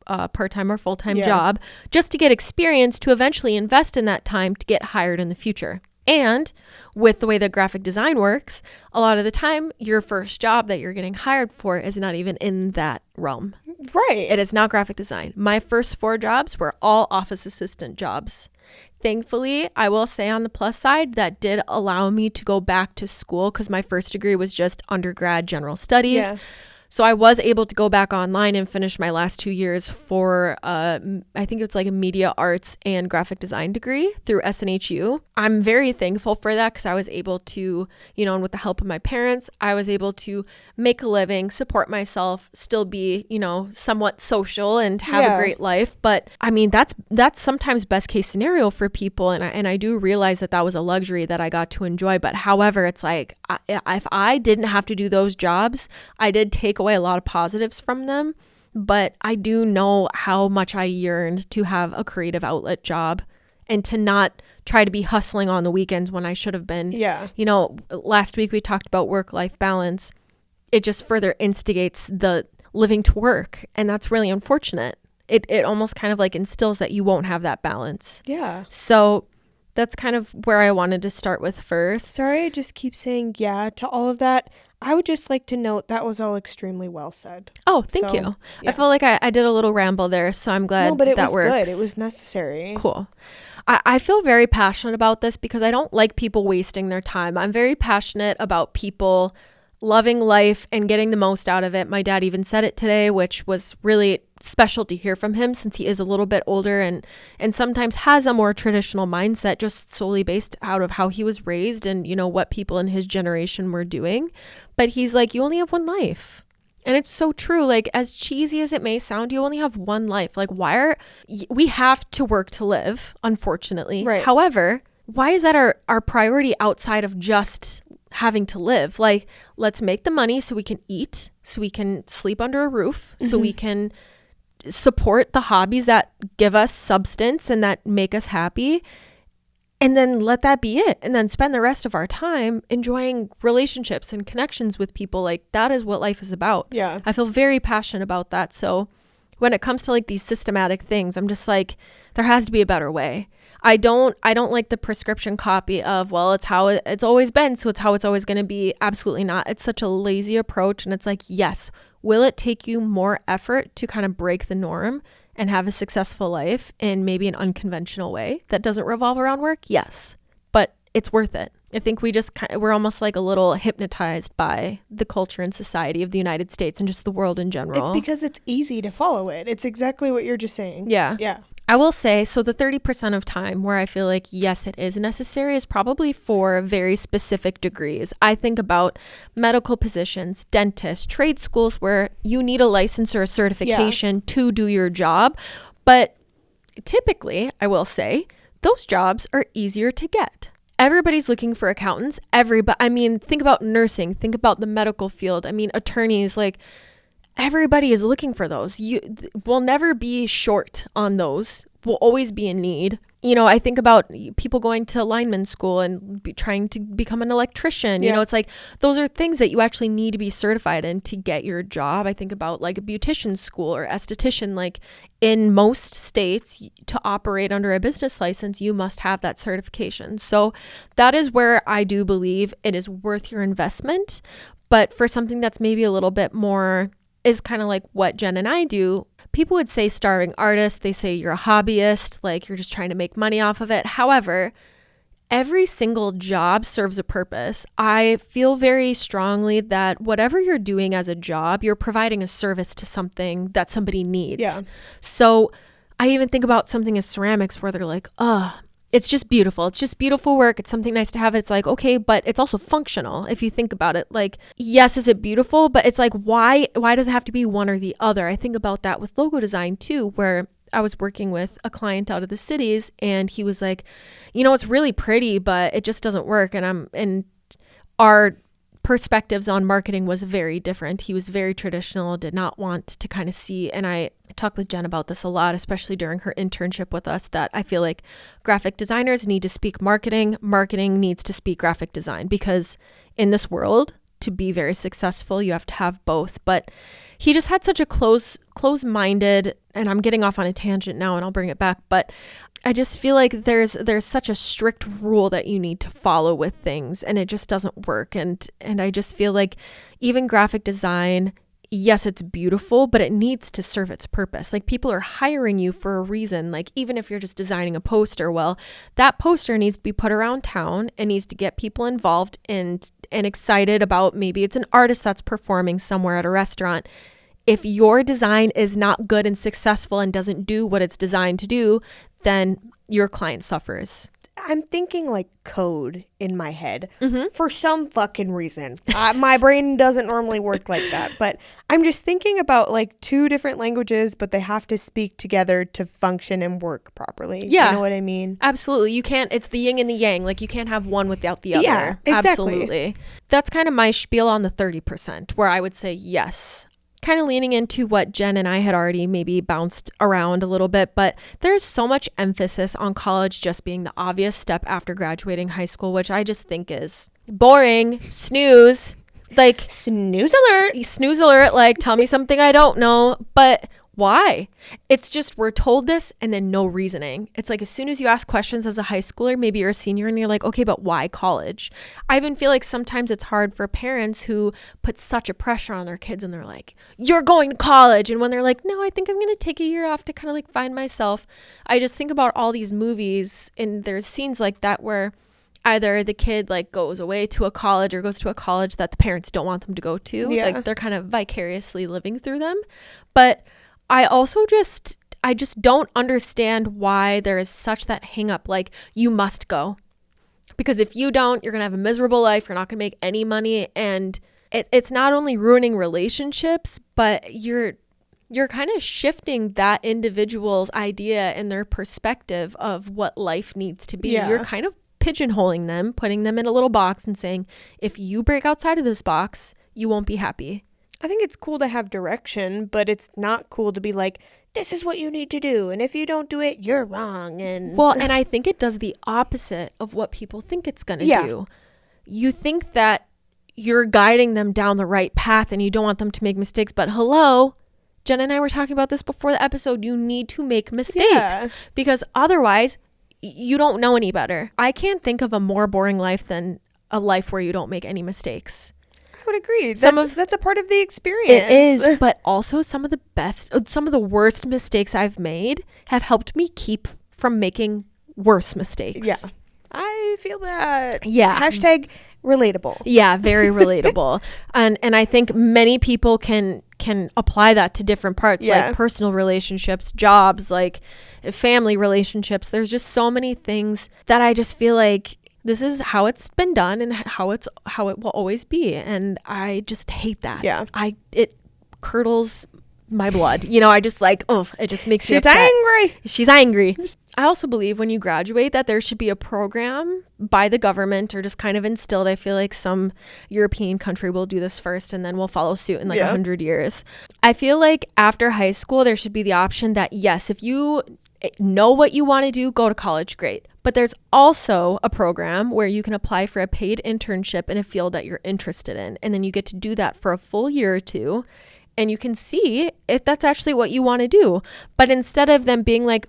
part-time or full-time job, just to get experience to eventually invest in that time to get hired in the future. And with the way that graphic design works, a lot of the time, your first job that you're getting hired for is not even in that realm. Right. It is not graphic design. My first 4 jobs were all office assistant jobs. Thankfully, I will say on the plus side, that did allow me to go back to school, because my first degree was just undergrad general studies. Yeah. So I was able to go back online and finish my last 2 years for, I think it's like a media arts and graphic design degree through SNHU. I'm very thankful for that, because I was able to, and with the help of my parents, I was able to make a living, support myself, still be, somewhat social and have a great life. But I mean, that's sometimes best case scenario for people. And I do realize that was a luxury that I got to enjoy. But however, it's like, if I didn't have to do those jobs, I did take away a lot of positives from them, but I do know how much I yearned to have a creative outlet job and to not try to be hustling on the weekends when I should have been. Yeah. Last week we talked about work-life balance. It just further instigates the living to work, and that's really unfortunate. It almost kind of like instills that you won't have that balance. Yeah. So that's kind of where I wanted to start with first. Sorry, I just keep saying yeah to all of that. I would just like to note that was all extremely well said. Oh, thank you. Yeah. I felt like I did a little ramble there, so I'm glad that works. No, but it was good. It was necessary. Cool. I feel very passionate about this because I don't like people wasting their time. I'm very passionate about people loving life and getting the most out of it. My dad even said it today, which was really special to hear from him, since he is a little bit older and sometimes has a more traditional mindset, just solely based out of how he was raised and, what people in his generation were doing. But he's like, you only have one life. And it's so true. Like, as cheesy as it may sound, you only have one life. Like, we have to work to live, unfortunately. Right. However, why is that our priority outside of just having to live? Like, let's make the money so we can eat, so we can sleep under a roof, so we can support the hobbies that give us substance and that make us happy, and then let that be it, and then spend the rest of our time enjoying relationships and connections with people. Like, that is what life is about. Yeah. I feel very passionate about that. So when it comes to like these systematic things, I'm just like, there has to be a better way. I don't like the prescription copy of, well, it's how it's always been, so it's how it's always going to be. Absolutely not. It's such a lazy approach. And it's like, yes, will it take you more effort to kind of break the norm and have a successful life in maybe an unconventional way that doesn't revolve around work? Yes, but it's worth it. I think we're almost like a little hypnotized by the culture and society of the United States and just the world in general. It's because it's easy to follow it. It's exactly what you're just saying. Yeah. I will say, so the 30% of time where I feel like, yes, it is necessary is probably for very specific degrees. I think about medical positions, dentists, trade schools where you need a license or a certification to do your job. But typically, I will say, those jobs are easier to get. Everybody's looking for accountants. I mean, think about nursing, think about the medical field. I mean, attorneys, like, everybody is looking for those. We'll never be short on those. We'll always be in need. You know, I think about people going to lineman school and trying to become an electrician. You know, it's like those are things that you actually need to be certified in to get your job. I think about like a beautician school or esthetician. Like in most states, to operate under a business license, you must have that certification. So that is where I do believe it is worth your investment. But for something that's maybe a little bit more is kind of like what Jen and I do. People would say starving artist. They say you're a hobbyist, like you're just trying to make money off of it. However, every single job serves a purpose. I feel very strongly that whatever you're doing as a job, you're providing a service to something that somebody needs. Yeah. So I even think about something as ceramics where they're like, it's just beautiful. It's just beautiful work. It's something nice to have. It's like, okay, but it's also functional. If you think about it, like, yes, is it beautiful? But it's like, why does it have to be one or the other? I think about that with logo design too, where I was working with a client out of the cities and he was like, you know, it's really pretty, but it just doesn't work. And our perspectives on marketing was very different. He was very traditional, did not want to kind of see, and I talked with Jen about this a lot, especially during her internship with us, that I feel like graphic designers need to speak marketing needs to speak graphic design, because in this world, to be very successful, you have to have both. But he just had such a close-minded, and I'm getting off on a tangent now and I'll bring it back, but I just feel like there's such a strict rule that you need to follow with things, and it just doesn't work. And I just feel like even graphic design, yes, it's beautiful, but it needs to serve its purpose. Like, people are hiring you for a reason. Like, even if you're just designing a poster, well, that poster needs to be put around town. It needs to get people involved and excited about, maybe it's an artist that's performing somewhere at a restaurant. If your design is not good and successful and doesn't do what it's designed to do, then your client suffers. I'm thinking like code in my head for some fucking reason. My brain doesn't normally work like that, but I'm just thinking about like two different languages, but they have to speak together to function and work properly. Yeah. You know what I mean? Absolutely. You can't, it's the yin and the yang. Like, you can't have one without the other. Yeah, exactly. Absolutely. That's kind of my spiel on the 30%, where I would say yes. Kind of leaning into what Jen and I had already maybe bounced around a little bit, but there's so much emphasis on college just being the obvious step after graduating high school, which I just think is boring. Snooze. Like, snooze alert. Snooze alert. Like, tell me something I don't know. But why? It's just, we're told this and then no reasoning. It's like, as soon as you ask questions as a high schooler, maybe you're a senior and you're like, okay, but why college? I even feel like sometimes it's hard for parents who put such a pressure on their kids and they're like, you're going to college. And when they're like, no, I think I'm going to take a year off to kind of like find myself. I just think about all these movies and there's scenes like that where either the kid like goes away to a college or goes to a college that the parents don't want them to go to. Yeah. Like, they're kind of vicariously living through them. But I also just don't understand why there is such that hang up, like, you must go. Because if you don't, you're going to have a miserable life. You're not going to make any money. And it's not only ruining relationships, but you're kind of shifting that individual's idea and their perspective of what life needs to be. Yeah. You're kind of pigeonholing them, putting them in a little box and saying, if you break outside of this box, you won't be happy. I think it's cool to have direction, but it's not cool to be like, this is what you need to do, and if you don't do it, you're wrong. And I think it does the opposite of what people think it's going to do. You think that you're guiding them down the right path and you don't want them to make mistakes, but hello, Jen and I were talking about this before the episode. You need to make mistakes because otherwise you don't know any better. I can't think of a more boring life than a life where you don't make any mistakes. I would agree. That's a part of the experience. It is, but also some of the worst mistakes I've made have helped me keep from making worse mistakes. Yeah. I feel that. Yeah. Hashtag relatable. Yeah, very relatable. And I think many people can apply that to different parts, like personal relationships, jobs, like family relationships. There's just so many things that I just feel like this is how it's been done and how it will always be. And I just hate that. Yeah. It curdles my blood. I just like, it just makes me upset. She's angry. I also believe when you graduate that there should be a program by the government or just kind of instilled. I feel like some European country will do this first and then we'll follow suit in 100 years. I feel like after high school, there should be the option that, yes, if you know what you want to do, go to college, great. But there's also a program where you can apply for a paid internship in a field that you're interested in. And then you get to do that for a full year or two. And you can see if that's actually what you want to do. But instead of them being like,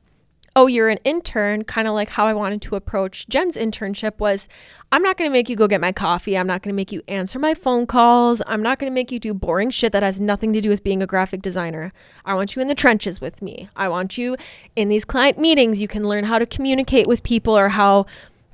oh, you're an intern, kind of like how I wanted to approach Jen's internship was, I'm not going to make you go get my coffee. I'm not going to make you answer my phone calls. I'm not going to make you do boring shit that has nothing to do with being a graphic designer. I want you in the trenches with me. I want you in these client meetings. You can learn how to communicate with people or how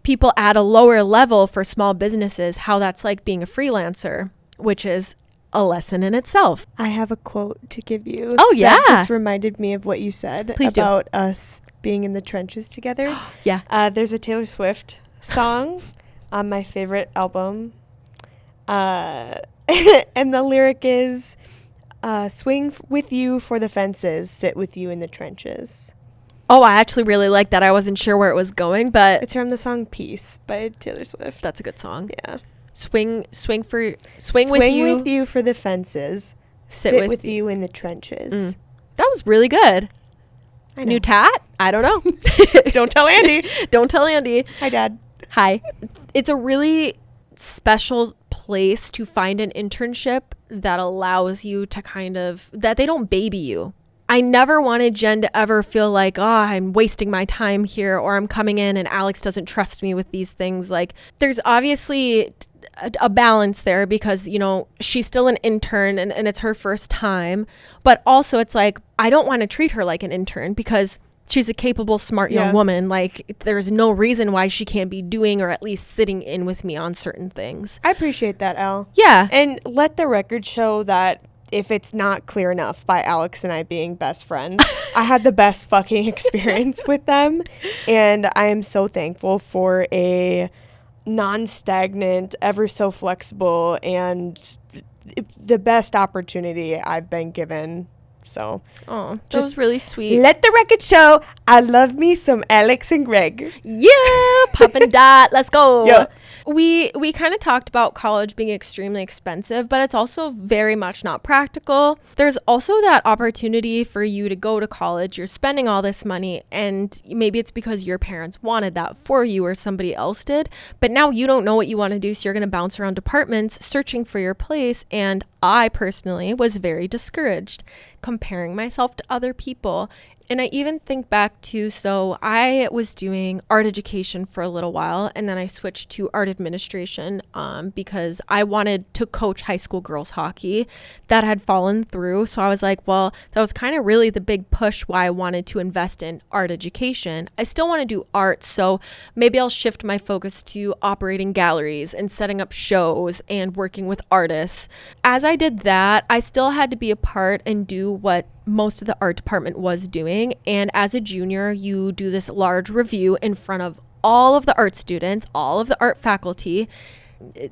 people at a lower level for small businesses, how that's like being a freelancer, which is a lesson in itself. I have a quote to give you. Oh, yeah. That just reminded me of what you said. Please about us being in the trenches together. Yeah. There's a Taylor Swift song on my favorite album. And the lyric is, swing with you for the fences, sit with you in the trenches. Oh, I actually really like that. I wasn't sure where it was going, but it's from the song Peace by Taylor Swift. That's a good song. Yeah. Swing with you for the fences, sit with you in the trenches. That was really good. New tat? I don't know. Don't tell Andy. Don't tell Andy. Hi, Dad. Hi. It's a really special place to find an internship that allows you to that they don't baby you. I never wanted Jen to ever feel like, I'm wasting my time here, or I'm coming in and Alex doesn't trust me with these things. Like, there's obviously a balance there because, she's still an intern and it's her first time. But also it's like, I don't want to treat her like an intern because she's a capable, smart young woman. Like, there's no reason why she can't be doing or at least sitting in with me on certain things. I appreciate that, Elle. Yeah. And let the record show that if it's not clear enough by Alex and I being best friends, I had the best fucking experience with them. And I am so thankful for a non-stagnant, ever so flexible, and the best opportunity I've been given. So, just really sweet. Let the record show I love me some Alex and Greg. Yeah, pop and dot. Let's go. Yeah. We kind of talked about college being extremely expensive, but it's also very much not practical. There's also that opportunity for you to go to college. You're spending all this money, and maybe it's because your parents wanted that for you or somebody else did, but now you don't know what you want to do, so you're going to bounce around departments searching for your place. And I personally was very discouraged comparing myself to other people. And I even think back to, so I was doing art education for a little while, and then I switched to art administration because I wanted to coach high school girls hockey. That had fallen through. So I was like, well, that was kind of really the big push why I wanted to invest in art education. I still want to do art, so maybe I'll shift my focus to operating galleries and setting up shows and working with artists. As I did that, I still had to be a part and do what most of the art department was doing. And as a junior, you do this large review in front of all of the art students, all of the art faculty.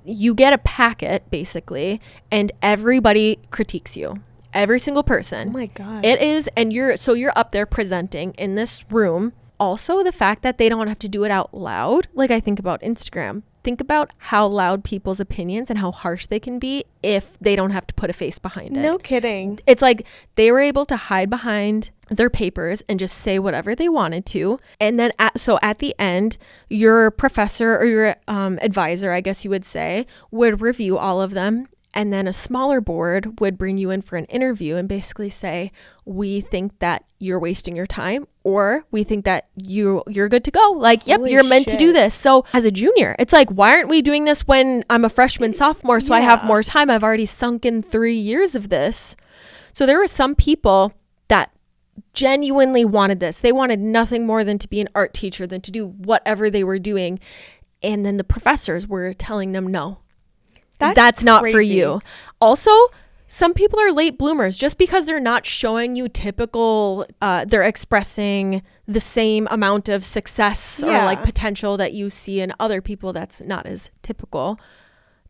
You get a packet basically, and everybody critiques you. Every single person. Oh my God. It is, and you're up there presenting in this room. Also, the fact that they don't have to do it out loud. Like, I think about Instagram. Think about how loud people's opinions and how harsh they can be if they don't have to put a face behind it. No kidding. It's like they were able to hide behind their papers and just say whatever they wanted to. And then at the end, your professor or your advisor, I guess you would say, would review all of them. And then a smaller board would bring you in for an interview and basically say, we think that you're wasting your time, or we think that you're good to go. Like, yep, Holy you're meant shit. to do this. So as a junior, it's like, why aren't we doing this when I'm a freshman, sophomore, so I have more time? I've already sunk in 3 years of this. So there were some people that genuinely wanted this. They wanted nothing more than to be an art teacher, than to do whatever they were doing. And then the professors were telling them, no, that's not crazy. For you. Also, some people are late bloomers. Just because they're not showing you typical, they're expressing the same amount of success or like potential that you see in other people that's not as typical.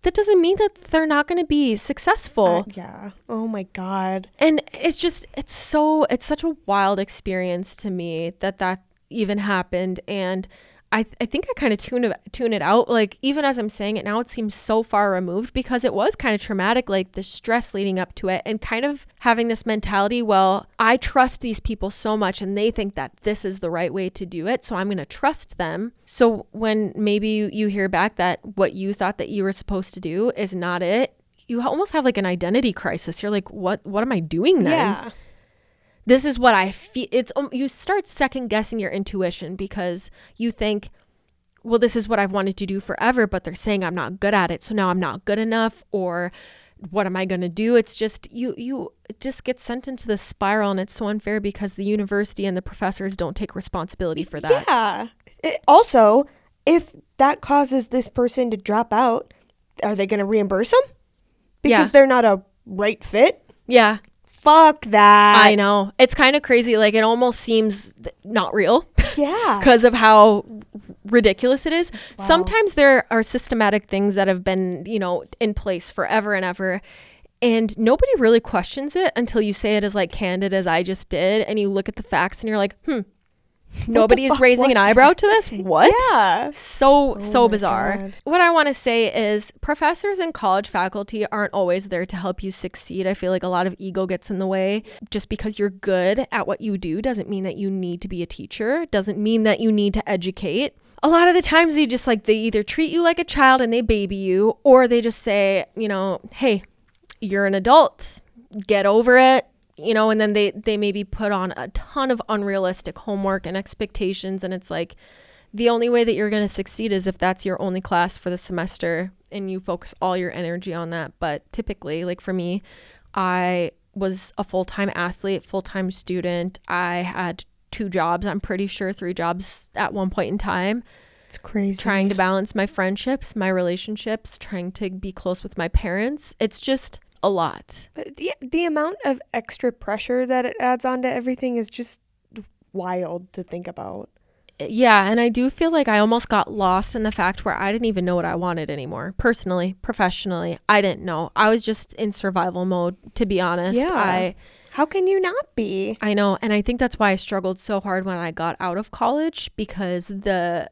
That doesn't mean that they're not going to be successful. Yeah. Oh my God. And it's such a wild experience to me that even happened. And I think I kind of tune it out. Like, even as I'm saying it now, it seems so far removed because it was kind of traumatic, like the stress leading up to it, and kind of having this mentality, well, I trust these people so much and they think that this is the right way to do it, so I'm going to trust them. So when maybe you hear back that what you thought that you were supposed to do is not it, you almost have like an identity crisis. You're like, what am I doing then? Yeah. This is what I feel. You start second guessing your intuition because you think, well, this is what I've wanted to do forever, but they're saying I'm not good at it. So now I'm not good enough, or what am I going to do? It's just, you just get sent into this spiral, and it's so unfair because the university and the professors don't take responsibility for that. Yeah. Also, if that causes this person to drop out, are they going to reimburse them? Because they're not a right fit? Yeah. Fuck that. I know. It's kind of crazy. Like, it almost seems not real. Yeah. Because of how ridiculous it is. Wow. Sometimes there are systematic things that have been, in place forever and ever. And nobody really questions it until you say it as like candid as I just did. And you look at the facts and you're like, nobody is raising an eyebrow to this? What? Yeah. So bizarre. God. What I want to say is professors and college faculty aren't always there to help you succeed. I feel like a lot of ego gets in the way. Just because you're good at what you do doesn't mean that you need to be a teacher. Doesn't mean that you need to educate. A lot of the times they either treat you like a child and they baby you, or they just say, hey, you're an adult. Get over it. And then they maybe put on a ton of unrealistic homework and expectations. And it's like, the only way that you're going to succeed is if that's your only class for the semester and you focus all your energy on that. But typically, like for me, I was a full-time athlete, full-time student. I had 2 jobs. I'm pretty sure 3 jobs at one point in time. It's crazy. Trying to balance my friendships, my relationships, trying to be close with my parents. It's just a lot. The amount of extra pressure that it adds on to everything is just wild to think about. Yeah, and I do feel like I almost got lost in the fact where I didn't even know what I wanted anymore. Personally, professionally, I didn't know. I was just in survival mode, to be honest. Yeah. How can you not be? I know, and I think that's why I struggled so hard when I got out of college, because the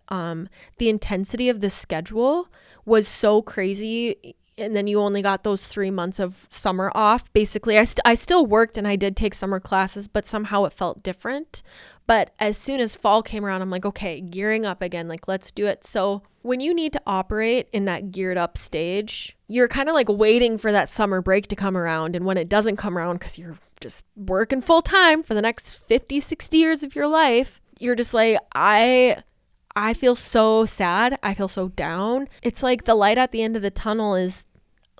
intensity of the schedule was so crazy. And then you only got those 3 months of summer off. Basically, I still worked and I did take summer classes, but somehow it felt different. But as soon as fall came around, I'm like, okay, gearing up again, like, let's do it. So when you need to operate in that geared up stage, you're kind of like waiting for that summer break to come around. And when it doesn't come around, because you're just working full time for the next 50, 60 years of your life, you're just like, I feel so sad. I feel so down. It's like the light at the end of the tunnel is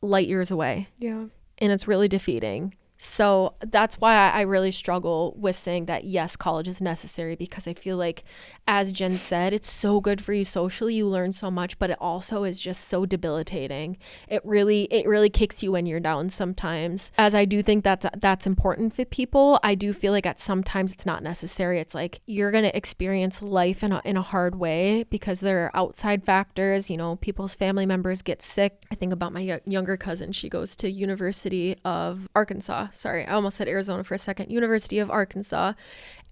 light years away. Yeah. And it's really defeating. So that's why I really struggle with saying that, yes, college is necessary, because I feel like, as Jen said, it's so good for you socially. You learn so much, but it also is just so debilitating. It really kicks you when you're down sometimes. As I do think that's important for people, I do feel like at sometimes it's not necessary. It's like you're going to experience life in a hard way because there are outside factors. People's family members get sick. I think about my younger cousin. She goes to University of Arkansas. Sorry, I almost said Arizona for a second. University of Arkansas.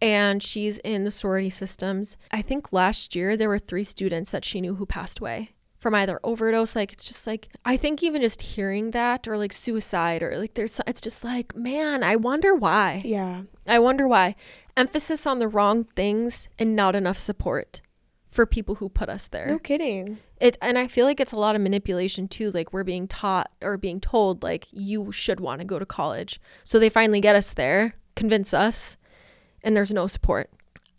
And she's in the sorority systems. I think last year there were 3 students that she knew who passed away from either overdose. Like, it's just like, I think even just hearing that, or like suicide, or like it's just like, man, I wonder why. Yeah. I wonder why. Emphasis on the wrong things and not enough support for people who put us there. No kidding. And I feel like it's a lot of manipulation too. Like, we're being taught or being told, like, you should want to go to college. So they finally get us there, convince us, and there's no support.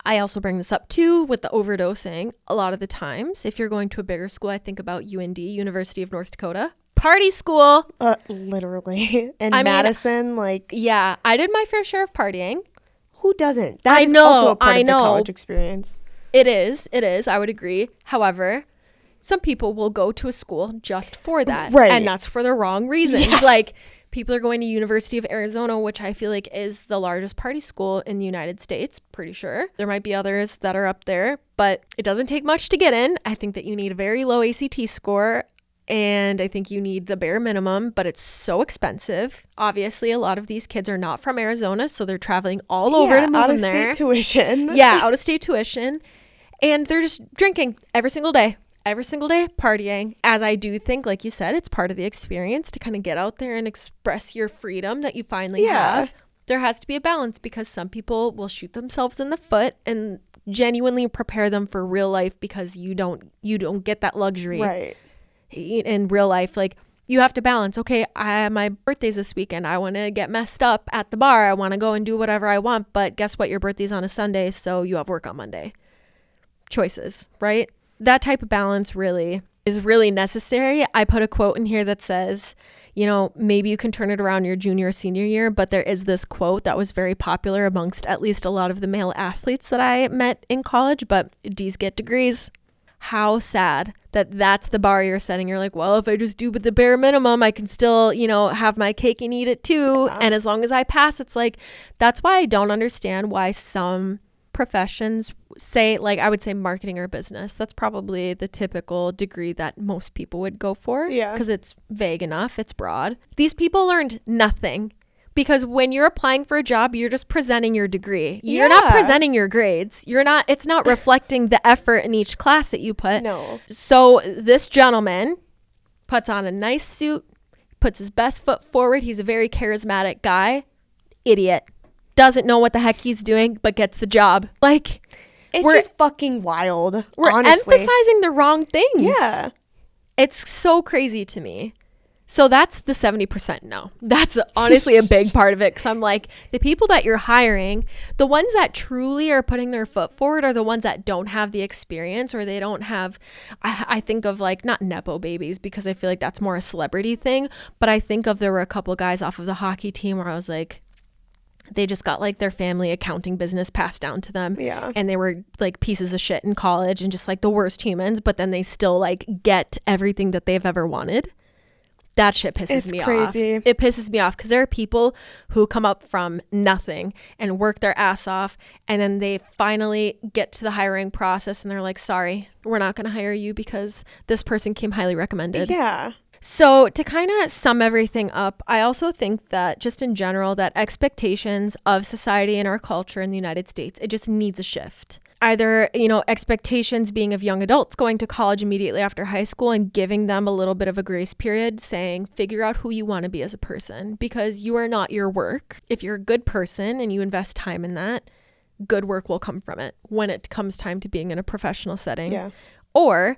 I also bring this up too with the overdosing. A lot of the times, if you're going to a bigger school, I think about UND, University of North Dakota. Party school. Literally. And Madison, yeah, I did my fair share of partying. Who doesn't? That is also a part of the college experience. It is. I would agree. However, Some people will go to a school just for that. Right. And that's for the wrong reasons. Yeah. Like, people are going to University of Arizona, which I feel like is the largest party school in the United States, pretty sure. There might be others that are up there, but it doesn't take much to get in. I think that you need a very low ACT score, and I think you need the bare minimum, but it's so expensive. Obviously, a lot of these kids are not from Arizona, so they're traveling all over to move them there. Out-of-state tuition. Yeah, out-of-state tuition. And they're just drinking every single day, partying. As I do think, like you said, it's part of the experience to kind of get out there and express your freedom that you finally have. There has to be a balance, because some people will shoot themselves in the foot and genuinely prepare them for real life, because you don't get that luxury. Right. In real life. Like, you have to balance. Okay, my birthday's this weekend. I want to get messed up at the bar. I want to go and do whatever I want. But guess what? Your birthday's on a Sunday, so you have work on Monday. Choices, right? That type of balance really is really necessary. I put a quote in here that says, you know, maybe you can turn it around your junior or senior year, but there is this quote that was very popular amongst at least a lot of the male athletes that I met in college, but D's get degrees. How sad that that's the bar you're setting. You're like, well, if I just do the bare minimum, I can still, you know, have my cake and eat it too. Yeah. And as long as I pass, it's like, that's why I don't understand why some professions say, like, I would say marketing or business. That's probably the typical degree that most people would go for. Yeah. Because it's vague enough. It's broad. These people learned nothing. Because when you're applying for a job, you're just presenting your degree. You're not presenting your grades. It's not reflecting the effort in each class that you put. No. So this gentleman puts on a nice suit, puts his best foot forward. He's a very charismatic guy. Idiot. Doesn't know what the heck he's doing, but gets the job. Like, it's just fucking wild. We're honestly emphasizing the wrong things. Yeah. It's so crazy to me. So that's the 70% no. That's honestly a big part of it, because I'm like, the people that you're hiring, the ones that truly are putting their foot forward are the ones that don't have the experience, or they don't have, I think of, like, not Nepo babies, because I feel like that's more a celebrity thing, but I think of, there were a couple guys off of the hockey team where I was like, they just got, like, their family accounting business passed down to them. Yeah. And they were, like, pieces of shit in college and just, like, the worst humans, but then they still, like, get everything that they've ever wanted. That shit pisses me crazy. off. It pisses me off, because there are people who come up from nothing and work their ass off, and then they finally get to the hiring process and they're like, sorry, we're not going to hire you because this person came highly recommended. Yeah. So to kind of sum everything up, I also think that just in general, that expectations of society and our culture in the United States, it just needs a shift. Either, you know, expectations being of young adults going to college immediately after high school and giving them a little bit of a grace period, saying, figure out who you want to be as a person, because you are not your work. If you're a good person and you invest time in that, good work will come from it when it comes time to being in a professional setting. Yeah. Or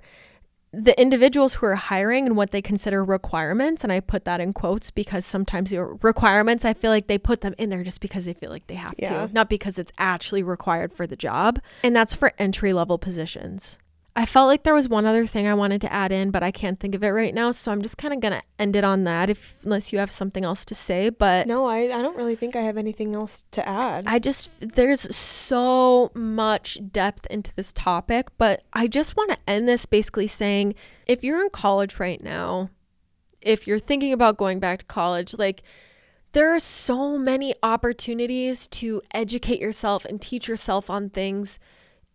the individuals who are hiring and what they consider requirements, and I put that in quotes because sometimes your requirements, I feel like they put them in there just because they feel like they have to, not because it's actually required for the job. And that's for entry-level positions. I felt like there was one other thing I wanted to add in, but I can't think of it right now. So I'm just kind of going to end it on that, unless you have something else to say. But no, I don't really think I have anything else to add. There's so much depth into this topic, but I just want to end this basically saying, if you're in college right now, if you're thinking about going back to college, like, there are so many opportunities to educate yourself and teach yourself on things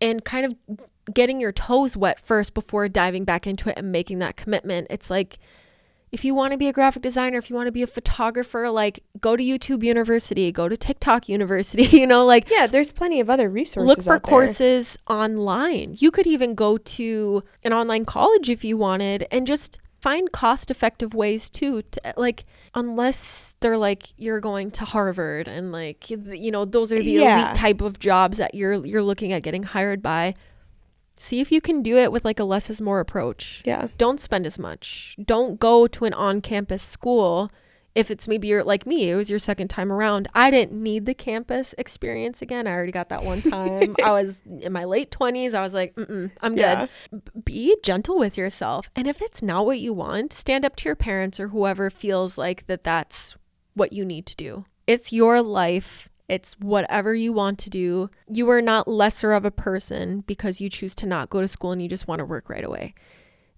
and kind of getting your toes wet first before diving back into it and making that commitment. It's like, if you want to be a graphic designer, if you want to be a photographer, like, go to YouTube University, go to TikTok University, you know, like, yeah, there's plenty of other resources. Look for courses online. You could even go to an online college if you wanted, and just find cost-effective ways too, to, like, unless they're like, you're going to Harvard and, like, you know, those are the elite type of jobs that you're looking at getting hired by. See if you can do it with, like, a less is more approach. Yeah. Don't spend as much. Don't go to an on-campus school. If it's maybe you're like me, it was your second time around. I didn't need the campus experience again. I already got that one time. I was in my late 20s. I was like, I'm good. Be gentle with yourself. And if it's not what you want, stand up to your parents or whoever feels like that's what you need to do. It's your life. It's whatever you want to do. You are not lesser of a person because you choose to not go to school and you just want to work right away.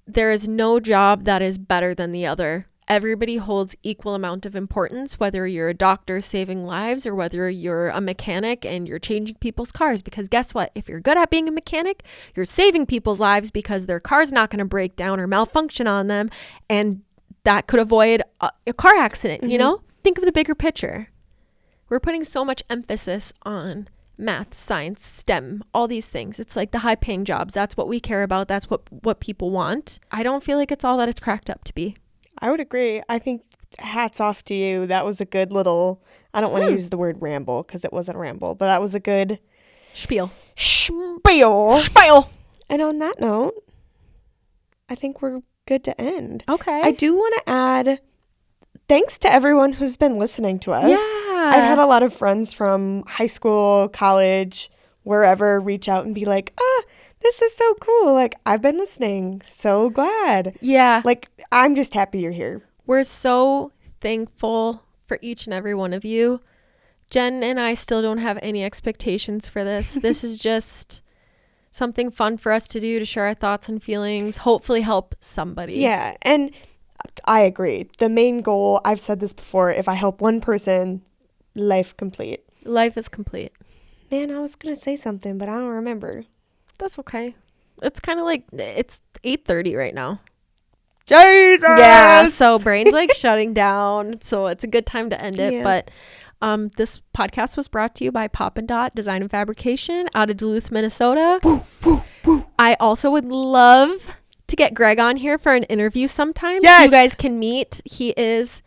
there is no job that is better than the other. Everybody holds equal amount of importance, whether you're a doctor saving lives or whether you're a mechanic and you're changing people's cars. Because guess what? If you're good at being a mechanic, you're saving people's lives because their car's not going to break down or malfunction on them. And that could avoid a car accident, you know? Think of the bigger picture. We're putting so much emphasis on math, science, STEM, all these things. It's like the high paying jobs. That's what we care about. That's what people want. I don't feel like it's all that it's cracked up to be. I would agree. I think hats off to you. That was a good little, I don't want to use the word ramble because it wasn't a ramble, but that was a good spiel. And on that note, I think we're good to end. Okay. I do want to add thanks to everyone who's been listening to us. Yeah. I've had a lot of friends from high school, college, wherever reach out and be like, this is so cool. Like, I've been listening. So glad. Yeah. Like, I'm just happy you're here. We're so thankful for each and every one of you. Jen and I still don't have any expectations for this. This is just something fun for us to do, to share our thoughts and feelings, hopefully help somebody. Yeah. And I agree. The main goal, I've said this before, if I help one person, life complete. Life is complete. Man, I was going to say something, but I don't remember. That's okay. It's kind of like, it's 8:30 right now. Jesus! Yeah, so brain's like shutting down. So it's a good time to end it. Yeah. But this podcast was brought to you by Pop and Dot Design and Fabrication out of Duluth, Minnesota. Woo, woo, woo. I also would love to get Greg on here for an interview sometime. Yes. You guys can meet. He is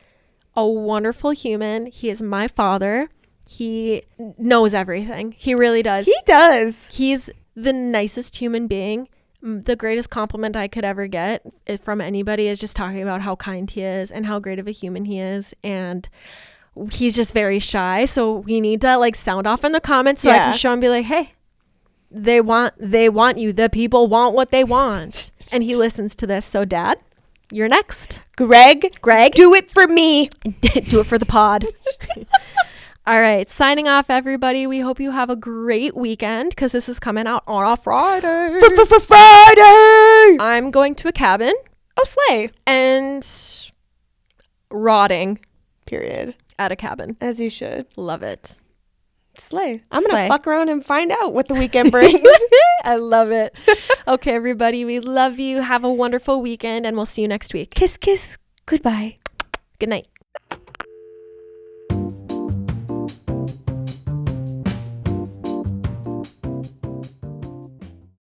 a wonderful human. He is my father. He knows everything. He really does. He does. He's the nicest human being. The greatest compliment I could ever get from anybody is just talking about how kind he is and how great of a human he is. And he's just very shy. So we need to like sound off in the comments so I can show him and be like, hey, they want you. The people want what they want. And he listens to this. So Dad, you're next. Greg, do it for me. Do it for the pod. All right, signing off, everybody. We hope you have a great weekend because this is coming out on a Friday. Friday! I'm going to a cabin. Oh, slay. And rotting. Period. At a cabin. As you should. Love it. Slay. I'm going to fuck around and find out what the weekend brings. I love it. Okay, everybody. We love you. Have a wonderful weekend, and we'll see you next week. Kiss, kiss. Goodbye. Good night.